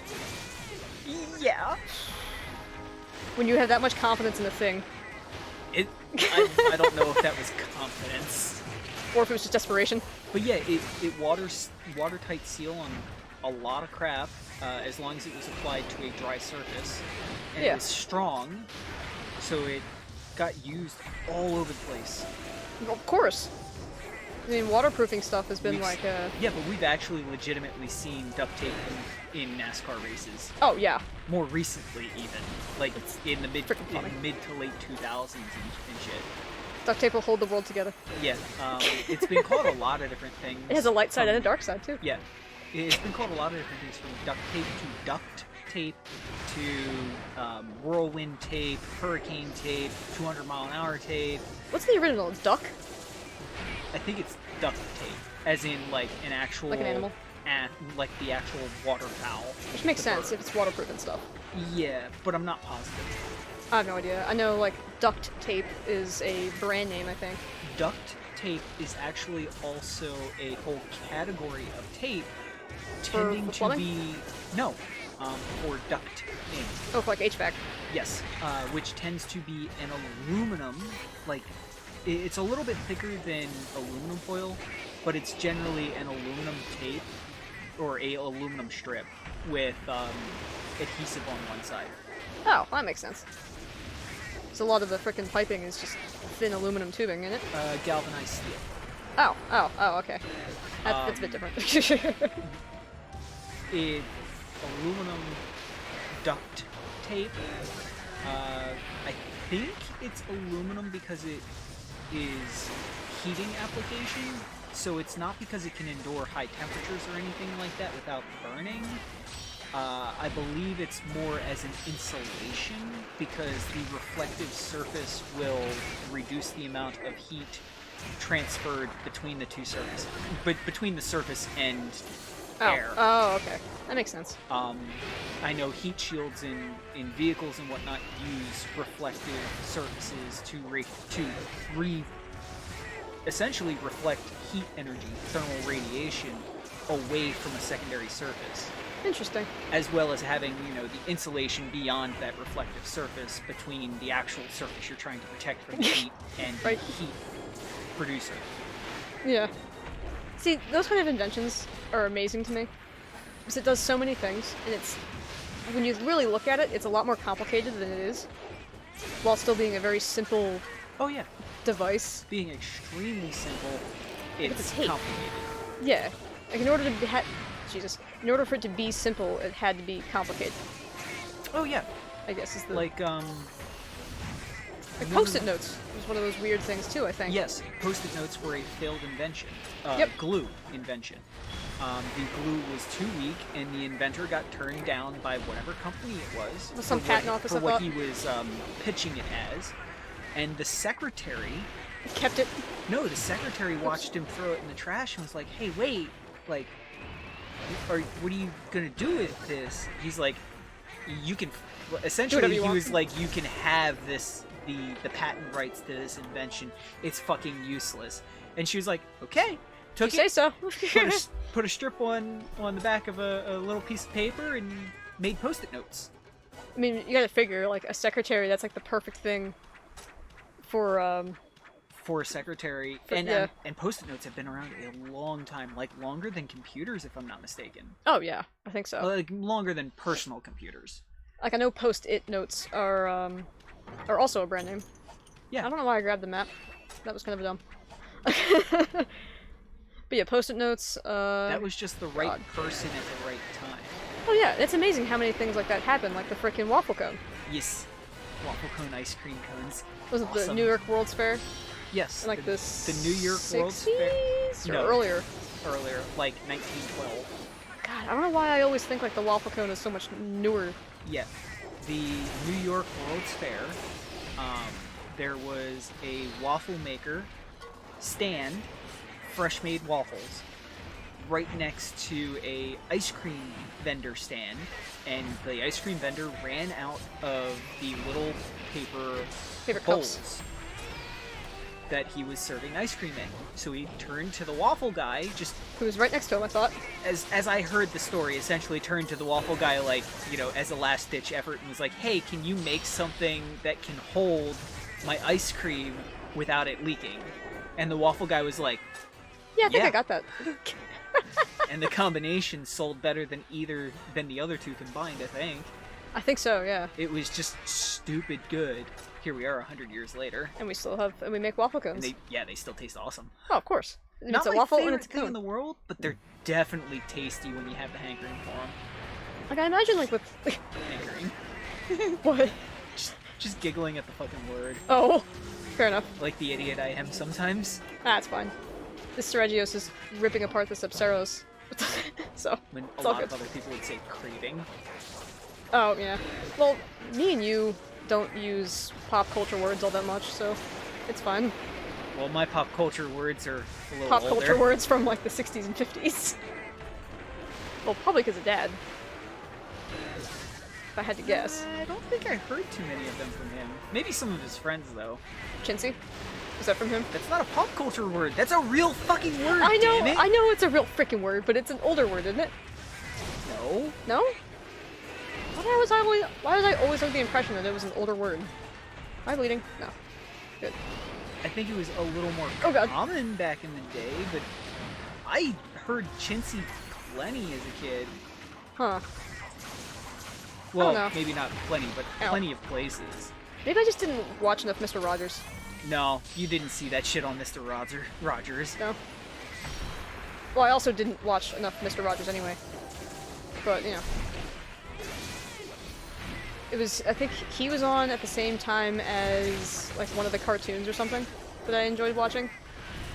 Yeah. When you have that much confidence in the thing. I don't know if that was confidence. Or if it was just desperation. But yeah, it watertight seal on a lot of crap, as long as it was applied to a dry surface. And it was strong, so it got used all over the place. Of course. I mean, waterproofing stuff has been like Yeah, but we've actually legitimately seen duct tape in NASCAR races. Oh, yeah. More recently, even. Like, in the mid to late 2000s and shit. Duct tape will hold the world together. Yeah, it's been called a lot of different things. It has a light side and a dark side, too. Yeah. It's been called a lot of different things, from duct tape to duct tape to whirlwind tape, hurricane tape, 200-mile-an-hour tape. What's the original? It's duck? I think it's duct tape, as in like an actual... Like an animal? Like the actual waterfowl. Which makes sense if it's waterproof and stuff. Yeah, but I'm not positive. I have no idea. I know, like, duct tape is a brand name, I think. Duct tape is actually also a whole category of tape tending to be... No, for ducting. Oh, for like HVAC. Yes, which tends to be an aluminum, like, it's a little bit thicker than aluminum foil, but it's generally an aluminum tape, or a aluminum strip, with adhesive on one side. Oh, that makes sense. So a lot of the frickin' piping is just thin aluminum tubing, isn't it? Galvanized steel. Oh, okay. That's a bit different. Aluminum duct tape. I think it's aluminum because it is heating application, so it's not because it can endure high temperatures or anything like that without burning. I believe it's more as an insulation because the reflective surface will reduce the amount of heat transferred between the two surfaces, but between the surface and air. Oh, okay. That makes sense. I know heat shields in vehicles and whatnot use reflective surfaces to essentially reflect heat energy, thermal radiation, away from a secondary surface. Interesting. As well as having, the insulation beyond that reflective surface between the actual surface you're trying to protect from the heat and the heat producer. Yeah. See, those kind of inventions are amazing to me. Because it does so many things, and it's... When you really look at it, it's a lot more complicated than it is. While still being a very simple... Oh, yeah. Device. Being extremely simple, it's complicated. Yeah. Like, in order for it to be simple, it had to be complicated. Oh, yeah. I guess is the... Like Post-it notes was one of those weird things, too, I think. Yes, Post-it notes were a failed invention. Glue invention. The glue was too weak, and the inventor got turned down by whatever company it was. Some patent office, for what he was pitching it as. And the secretary... Kept it? No, the secretary watched him throw it in the trash and was like, hey, wait, like... what are you gonna do with this? He's like, you can... Essentially, he was like, you can have this... The patent rights to this invention. It's fucking useless. And she was like, okay. Took it. Say so. put a strip on the back of a little piece of paper and made Post-it notes. I mean, you gotta figure, like, a secretary, that's like the perfect thing for a secretary. And Post-it notes have been around a long time, like longer than computers, if I'm not mistaken. Oh yeah, I think so. Like longer than personal computers. Like, I know Post-it notes are also a brand name. Yeah. I don't know why I grabbed the map. That was kind of dumb. But yeah, Post-it notes, that was just the right person at the right time. Oh yeah, it's amazing how many things like that happen, like the frickin' waffle cone. Yes. Waffle cone ice cream cones. Was it the New York World's Fair? Yes. In like the New York 60s? World's Fair? Or earlier? Earlier, like 1912. God, I don't know why I always think like the waffle cone is so much newer. Yeah. The New York World's Fair, there was a waffle maker stand, fresh made waffles, right next to a ice cream vendor stand, and the ice cream vendor ran out of the little paper bowls cups that he was serving ice cream in. So he turned to the waffle guy, who was right next to him, I thought. As I heard the story, essentially turned to the waffle guy, like, as a last ditch effort, and was like, hey, can you make something that can hold my ice cream without it leaking? And the waffle guy was like, Yeah, I think Yeah. I got that. and the combination sold better than the other two combined, I think. I think so, yeah. It was just stupid good. Here we are 100 years later. And we make waffle cones. And they still taste awesome. Oh, of course. It's Not a my waffle favorite and it's a thing cone. in the world, but they're definitely tasty when you have the hankering for them. Like, I imagine, like, with... Hankering. What? Just giggling at the fucking word. Oh, fair enough. Like the idiot I am sometimes. That's fine. This Seregios is ripping apart the Sepseros. So, When a it's all lot good. of other people would say craving. Oh, yeah. Well, me and you don't use pop culture words all that much, so it's fine. Well, my pop culture words are a little Pop older. culture words from, like, the 60s and 50s. Well, probably because of Dad. If I had to guess. I don't think I heard too many of them from him. Maybe some of his friends, though. Chintzy? Is that from him? That's not a pop culture word. That's a real fucking word, I know, damn it! I know it's a real freaking word, but it's an older word, isn't it? No. No? Why was I always under the impression that it was an older word? Am I bleeding? No. Good. I think it was a little more Oh, God. common back in the day, but I heard chintzy plenty as a kid. Huh. Well, know. maybe not plenty, but Ow. plenty of places. Maybe I just didn't watch enough Mr. Rogers. No, you didn't see that shit on Mr. Rogers. No. Well, I also didn't watch enough Mr. Rogers anyway. But, you know. It was, I think he was on at the same time as, like, one of the cartoons or something that I enjoyed watching.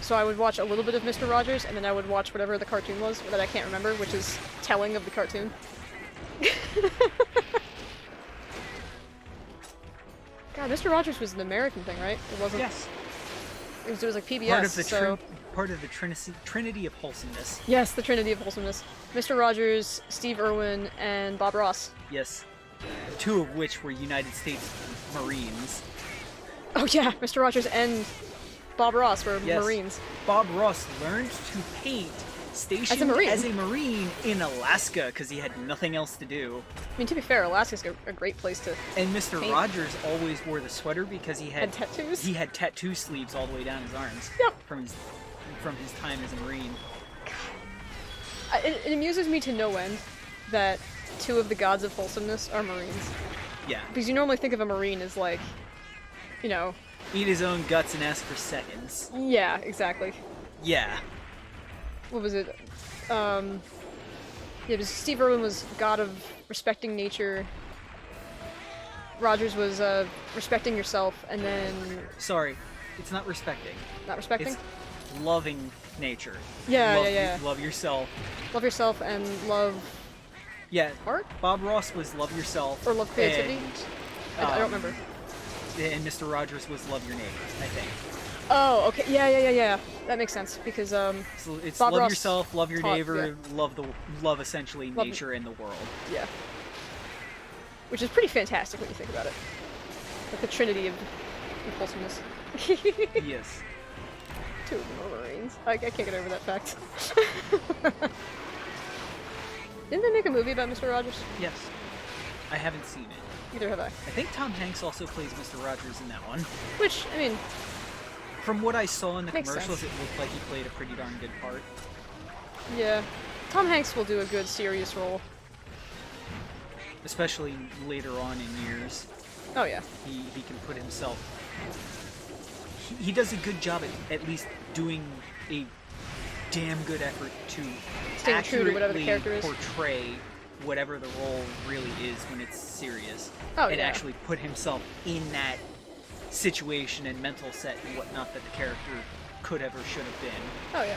So I would watch a little bit of Mr. Rogers, and then I would watch whatever the cartoon was that I can't remember, which is telling of the cartoon. God, Mr. Rogers was an American thing, right? It wasn't. Yes. It was like PBS. Part of the so part of the Trinity of wholesomeness. yes, the Trinity of wholesomeness: Mr. Rogers, Steve Irwin, and Bob Ross. Yes. Two of which were United States Marines. Oh yeah, Mr. Rogers and Bob Ross were Yes. Marines. Bob Ross learned to paint stationed Marine. as a Marine in Alaska because he had nothing else to do. I mean, to be fair, Alaska's a great place to And Mr. Paint. Rogers always wore the sweater because he had tattoos. he had tattoo sleeves all the way down his arms. Yep. From his time as a Marine. It amuses me to no end that two of the gods of wholesomeness are Marines. Yeah. Because you normally think of a Marine as like, you know, Eat his own guts and ask for seconds. yeah, exactly. Yeah. What was it? Yeah, because Steve Irwin was god of respecting nature. Rogers was respecting yourself, and then Sorry, it's not respecting. not respecting. It's loving nature. Yeah, love, yeah, yeah. Love yourself. Love yourself and love Yeah. art Bob Ross was love yourself. or love creativity. And, I don't remember. And Mr. Rogers was love your neighbor, I think. Oh, okay. Yeah. That makes sense because So it's Bob love Ross yourself, love your taught- neighbor, love essentially Love- nature and the world. yeah, which is pretty fantastic when you think about it. Like the trinity of wholesomeness. Yes. Two of them are Marines. I can't get over that fact. Didn't they make a movie about Mr. Rogers? Yes. I haven't seen it. Neither have I. I think Tom Hanks also plays Mr. Rogers in that one. Which, I mean, From what I saw in the Makes commercials, sense. it looked like he played a pretty darn good part. yeah. Tom Hanks will do a good serious role. Especially later on in years. Oh yeah. He can put himself... He does a good job at least doing a damn good effort to Staying true to whatever the accurately character is. portray whatever the role really is when it's serious. Oh, and yeah. actually put himself in that situation and mental set and whatnot that the character could have or should have been. Oh yeah.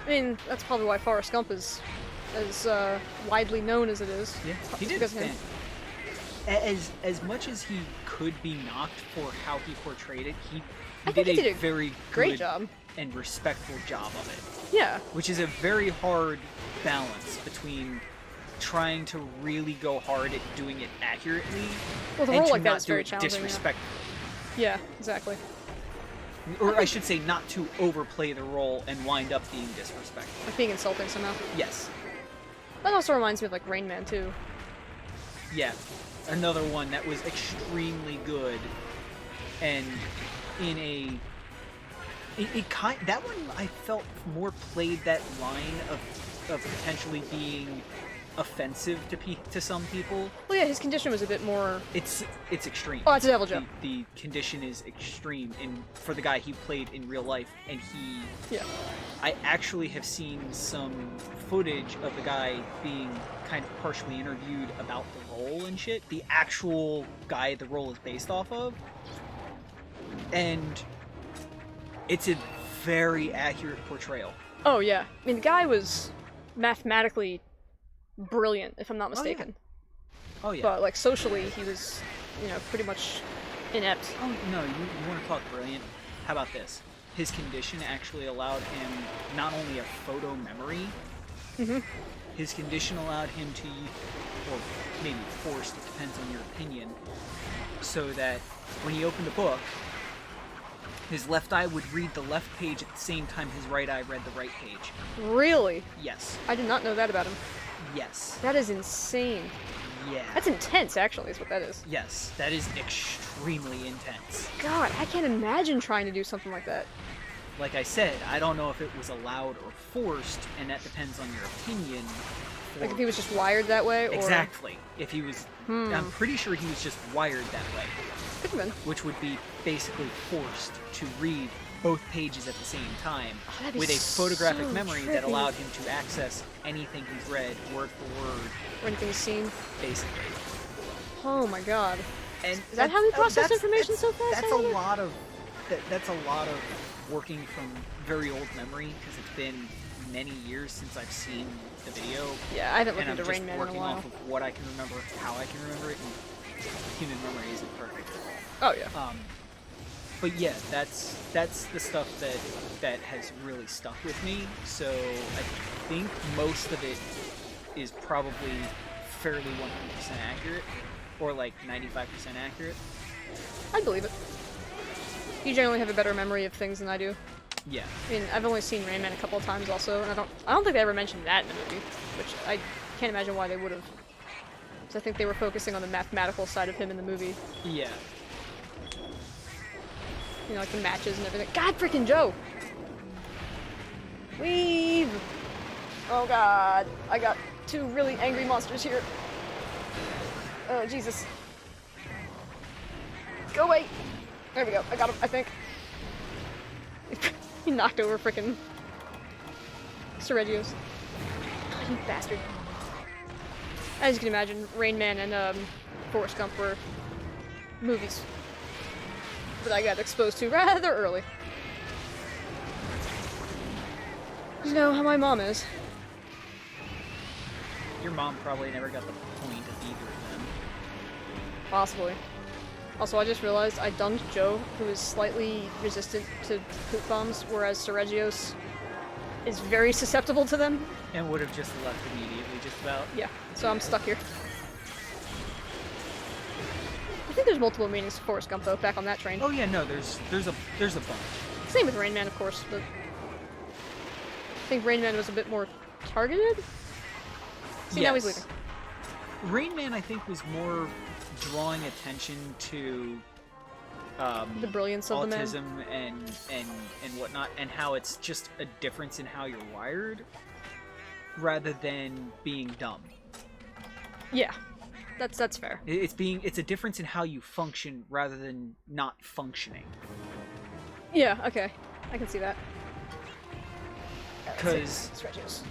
I mean, that's probably why Forrest Gump is as widely known as it is. Yeah, he did Because of him. stand. As much as he could be knocked for how he portrayed it, he I think did he a did a very Great good job. and respectful job of it. Yeah. Which is a very hard balance between trying to really go hard at doing it accurately Well, the and role to like that not is do very it challenging. Yeah. disrespectfully. Yeah, exactly. Or I should say, not to overplay the role and wind up being disrespectful. Like being insulting somehow. Yes. That also reminds me of like Rain Man too. Yeah. Another one that was extremely good and in a That one I felt more played that line of potentially being offensive to some people. Well, yeah, his condition was a bit more... It's extreme. Oh, it's a devil joke. The condition is extreme for the guy he played in real life, and he... Yeah. I actually have seen some footage of the guy being kind of partially interviewed about the role and shit. The actual guy the role is based off of. And it's a very accurate portrayal. Oh, yeah. I mean, the guy was mathematically brilliant, if I'm not mistaken. Oh, yeah. But, like, socially, he was, pretty much inept. Oh, no, you want to talk brilliant? How about this? His condition actually allowed him not only a photo memory, his condition allowed him to, or maybe forced, it depends on your opinion, so that when he opened a book, his left eye would read the left page at the same time his right eye read the right page. Really? Yes. I did not know that about him. Yes. That is insane. Yeah. That's intense, actually, is what that is. Yes, that is extremely intense. God, I can't imagine trying to do something like that. Like I said, I don't know if it was allowed or forced, and that depends on your opinion. Like if he was just wired that way, or... Exactly. If he was... I'm pretty sure he was just wired that way. Could have been. Which would be basically forced to read both pages at the same time with a photographic memory that allowed him to access anything he's read, word for word. Or anything he's seen. Basically. Oh my god. And is that how he processed information so fast? That's a lot of... That's a lot of working from very old memory, because it's been many years since I've seen the video. Yeah, I haven't looked into I'm Rain Man in a working while. off of what I can remember, how I can remember it, and human memory isn't perfect. Oh yeah. But yeah, that's the stuff that has really stuck with me. So I think most of it is probably fairly 100% accurate, or like 95% accurate. I believe it. You generally have a better memory of things than I do. Yeah. I mean, I've only seen Rain Man a couple of times also, and I don't think they ever mentioned that in the movie, which I can't imagine why they would have. Because I think they were focusing on the mathematical side of him in the movie. Yeah. Like the matches and everything. God freaking Joe! Leave! Oh god. I got two really angry monsters here. Oh, Jesus. Go away! There we go. I got him, I think. He knocked over frickin' Seregios. God, you bastard. As you can imagine, Rain Man and Forrest Gump were movies that I got exposed to rather early. You know how my mom is. Your mom probably never got the point of either of them. Possibly. Also, I just realized I dunked Joe, who is slightly resistant to poop bombs, whereas Seregios is very susceptible to them. And would have just left immediately, just about. Yeah, so I'm stuck here. I think there's multiple meanings to Forrest Gump, though, back on that train. Oh yeah, no, there's a bunch. Same with Rain Man, of course, but I think Rain Man was a bit more targeted? See, now he's leaving. Rain Man, I think, was more drawing attention to the brilliance of the man. autism and whatnot, and how it's just a difference in how you're wired rather than being dumb. Yeah, that's fair. It's a difference in how you function rather than not functioning. Yeah, okay, I can see that. Because Stretches.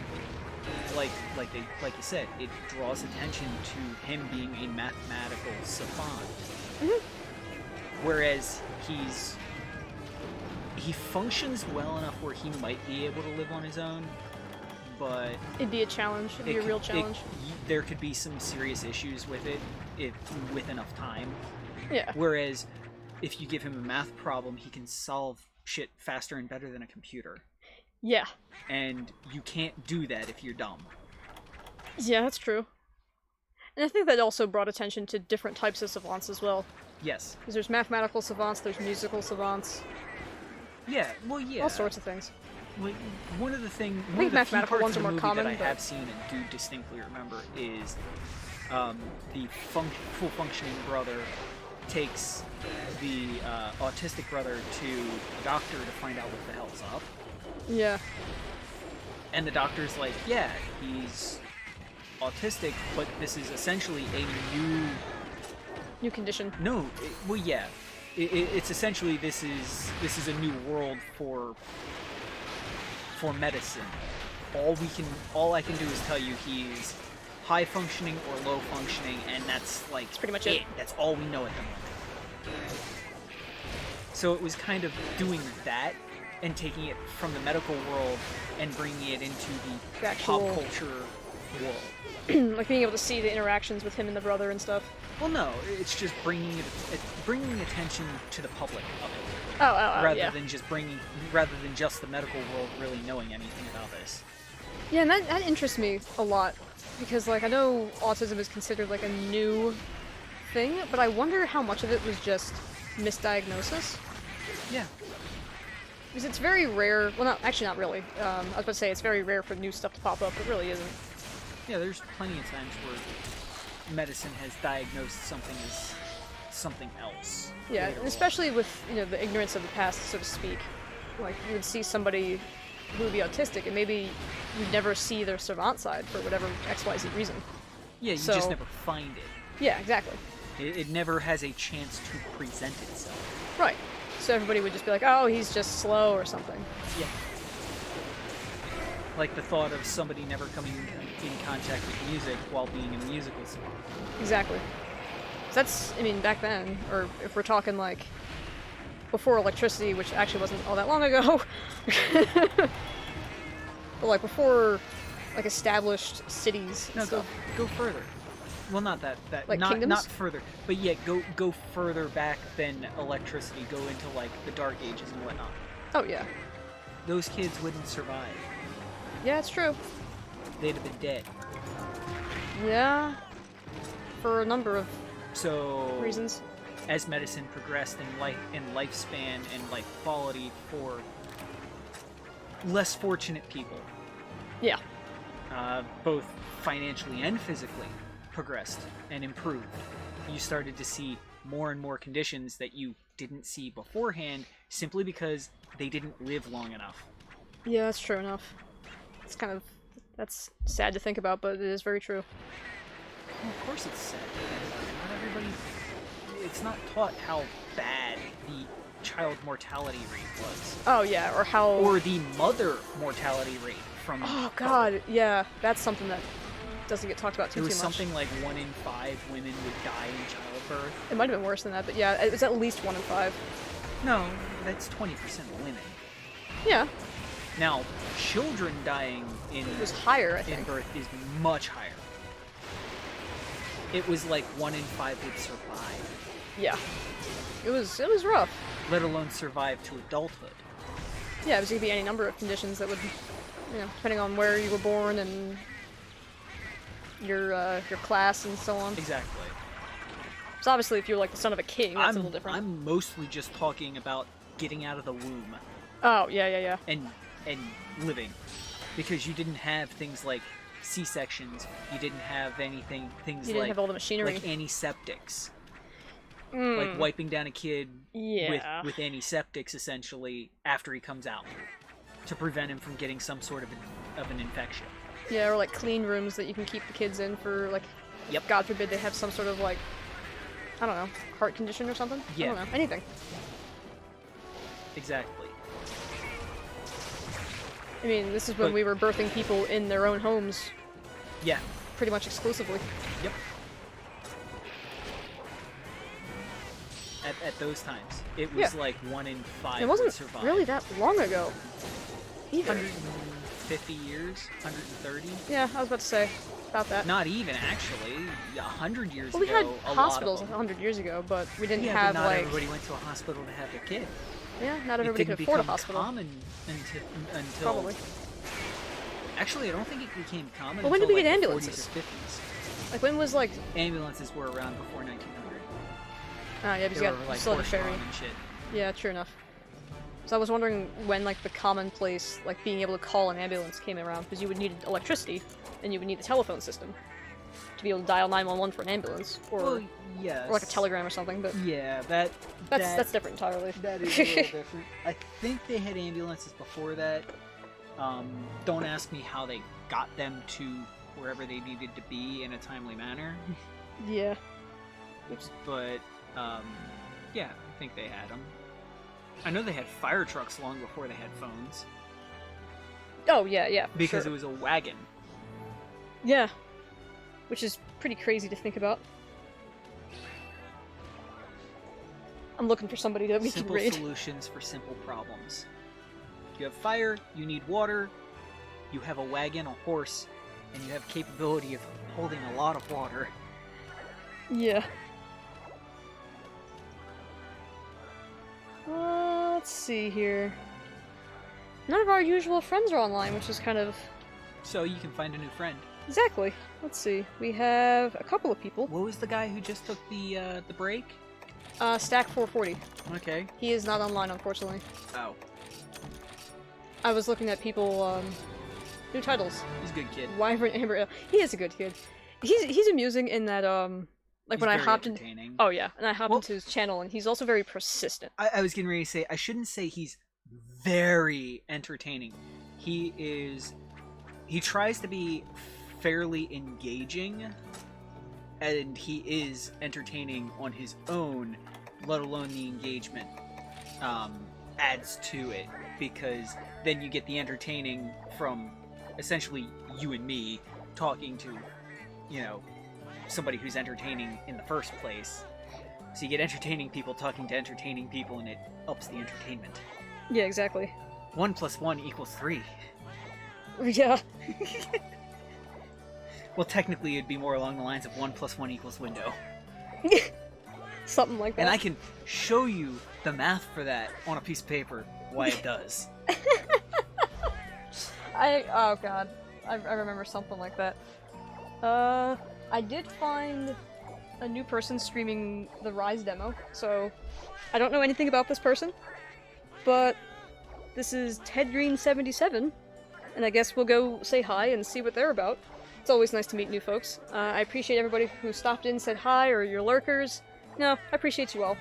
like you said, it draws attention to him being a mathematical savant. Whereas he functions well enough where he might be able to live on his own, but it'd be a challenge. It'd be a real challenge. There could be some serious issues with it with enough time. Yeah. Whereas if you give him a math problem, he can solve shit faster and better than a computer. Yeah. And you can't do that if you're dumb. Yeah, that's true. And I think that also brought attention to different types of savants as well. Yes. Because there's mathematical savants, there's musical savants. Yeah, well, yeah. All sorts of things. One of the things, I think mathematical ones are more common, that I have seen and do distinctly remember is the full functioning brother takes the autistic brother to the doctor to find out what the hell's up. Yeah. And the doctor's like, yeah, he's autistic, but this is essentially a New condition. No, well, yeah. It's essentially this is a new world for medicine. All I can do is tell you he's high functioning or low functioning, and that's like pretty much it. That's all we know at the moment. So it was kind of doing that and taking it from the medical world and bringing it into the actual pop culture world. Like being able to see the interactions with him and the brother and stuff. Well, no, it's just bringing attention to the public of it. Rather than just the medical world really knowing anything about this. Yeah, and that interests me a lot because, like, I know autism is considered like a new thing, but I wonder how much of it was just misdiagnosis. Yeah. Because it's very rare. Well, not actually, not really. I was about to say it's very rare for new stuff to pop up, but it really isn't. Yeah, there's plenty of times where medicine has diagnosed something as something else. Yeah, and especially with, you know, the ignorance of the past, so to speak. Like, you would see somebody who would be autistic, and maybe you'd never see their savant side for whatever XYZ reason. Yeah, you just never find it. Yeah, exactly. It never has a chance to present itself. Right. So everybody would just be like, oh, he's just slow or something. Yeah. Like the thought of somebody never coming in contact with music while being in a musical scene. Exactly. So that's, I mean, back then, or if we're talking like before electricity, which actually wasn't all that long ago, but like before like established cities and No, stuff. go further. Well, not that like not kingdoms? not further, but yeah, go further back than electricity. Go into like the Dark Ages and whatnot. Oh yeah. Those kids wouldn't survive. Yeah, it's true. They'd have been dead. Yeah. For a number of reasons. reasons. As medicine progressed in lifespan and life quality for less fortunate people, Yeah. both financially and physically, progressed and improved. You started to see more and more conditions that you didn't see beforehand simply because they didn't live long enough. Yeah, that's true enough. It's kind of, that's sad to think about, but it is very true. Well, of course it's sad. Not everybody... It's not taught how bad the child mortality rate was. Oh yeah, or how... Or the mother mortality rate from... Oh god, yeah, that's something that doesn't get talked about too much. It was something like 1 in 5 women would die in childbirth. It might have been worse than that, but yeah, it's at least 1 in 5. No, that's 20% women. Yeah. Now, children dying in It was higher, I think. in birth is much higher. It was like 1 in 5 would survive. Yeah. It was rough. Let alone survive to adulthood. Yeah, it was gonna be any number of conditions that would, you know, depending on where you were born and your class and so on. Exactly. So obviously, if you're like the son of a king, that's a little different. I'm mostly just talking about getting out of the womb Oh yeah. and living, because you didn't have things like C-sections. You didn't have things You didn't have all the machinery. like antiseptics. Like wiping down a kid with antiseptics, essentially, after he comes out, to prevent him from getting some sort of an infection. Yeah, or like clean rooms that you can keep the kids in for, like, Yep. God forbid they have some sort of, like, I don't know, heart condition or something? Yeah. I don't know, anything. Exactly. I mean, this is when we were birthing people in their own homes. Yeah. Pretty much exclusively. Yep. At those times, it was like 1 in 5 It would wasn't survive. really that long ago. Either. 150 years, 130. Yeah, I was about to say about that. Not even, actually. 100 years Well, we ago, had a hospitals lot of 100 years ago, but we didn't yeah, have but not like. everybody went to a hospital to have their kid. Yeah, not everybody it didn't could afford a become hospital. common until Probably. Actually, I don't think it became common. Well, when did until we get like the ambulances? 40s or 50s. Like when was like? Ambulances were around before 1900. Yeah, because They you were got like still had the ferry. horse-drawn and shit. Yeah, true enough. So I was wondering when like the commonplace, like being able to call an ambulance came around, because you would need electricity, and you would need the telephone system. to be able to dial 911 for an ambulance, or, Well, yes. or like a telegram or something, but Yeah, that's different entirely. That is a little different. I think they had ambulances before that. Don't ask me how they got them to wherever they needed to be in a timely manner. Yeah. Oops. But, yeah, I think they had them. I know they had fire trucks long before they had phones. Oh, yeah, Because sure. it was a wagon. Yeah. Which is pretty crazy to think about. I'm looking for somebody that we can Simple raid. solutions for simple problems. You have fire, you need water, you have a wagon, a horse, and you have capability of holding a lot of water. Yeah. Let's see here. None of our usual friends are online, which is kind of... So you can find a new friend. Exactly. Let's see. We have a couple of people. What was the guy who just took the break? Stack 440. Okay. He is not online, unfortunately. Oh, I was looking at people, new titles. he's a good kid. Wyvern Amber Ale. He is a good kid. He's amusing in that, like He's when I very hopped in... entertaining. Oh yeah, and I hopped Well- into his channel, and he's also very persistent. I was getting ready to say, I shouldn't say he's very entertaining. He tries to be fairly engaging, and he is entertaining on his own, let alone the engagement adds to it, because then you get the entertaining from essentially you and me talking to, somebody who's entertaining in the first place. So you get entertaining people talking to entertaining people, and it ups the entertainment. Yeah, exactly. 1 + 1 = 3. Yeah. Well, technically, it'd be more along the lines of 1 + 1 = window. Something like that. And I can show you the math for that on a piece of paper, why it does. Oh god. I remember something like that. I did find a new person streaming the Rise demo, so I don't know anything about this person, but this is TedGreen77, and I guess we'll go say hi and see what they're about. It's always nice to meet new folks. I appreciate everybody who stopped in, said hi, or your lurkers. No, I appreciate you all.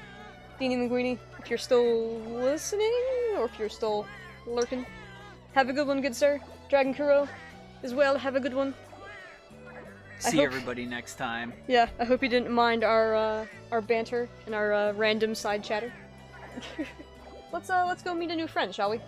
Deanie Linguini, if you're still listening, or if you're still lurking, have a good one, good sir. Dragon Kuro, as well, have a good one. See everybody next time. Yeah, I hope you didn't mind our banter and our random side chatter. Let's go meet a new friend, shall we?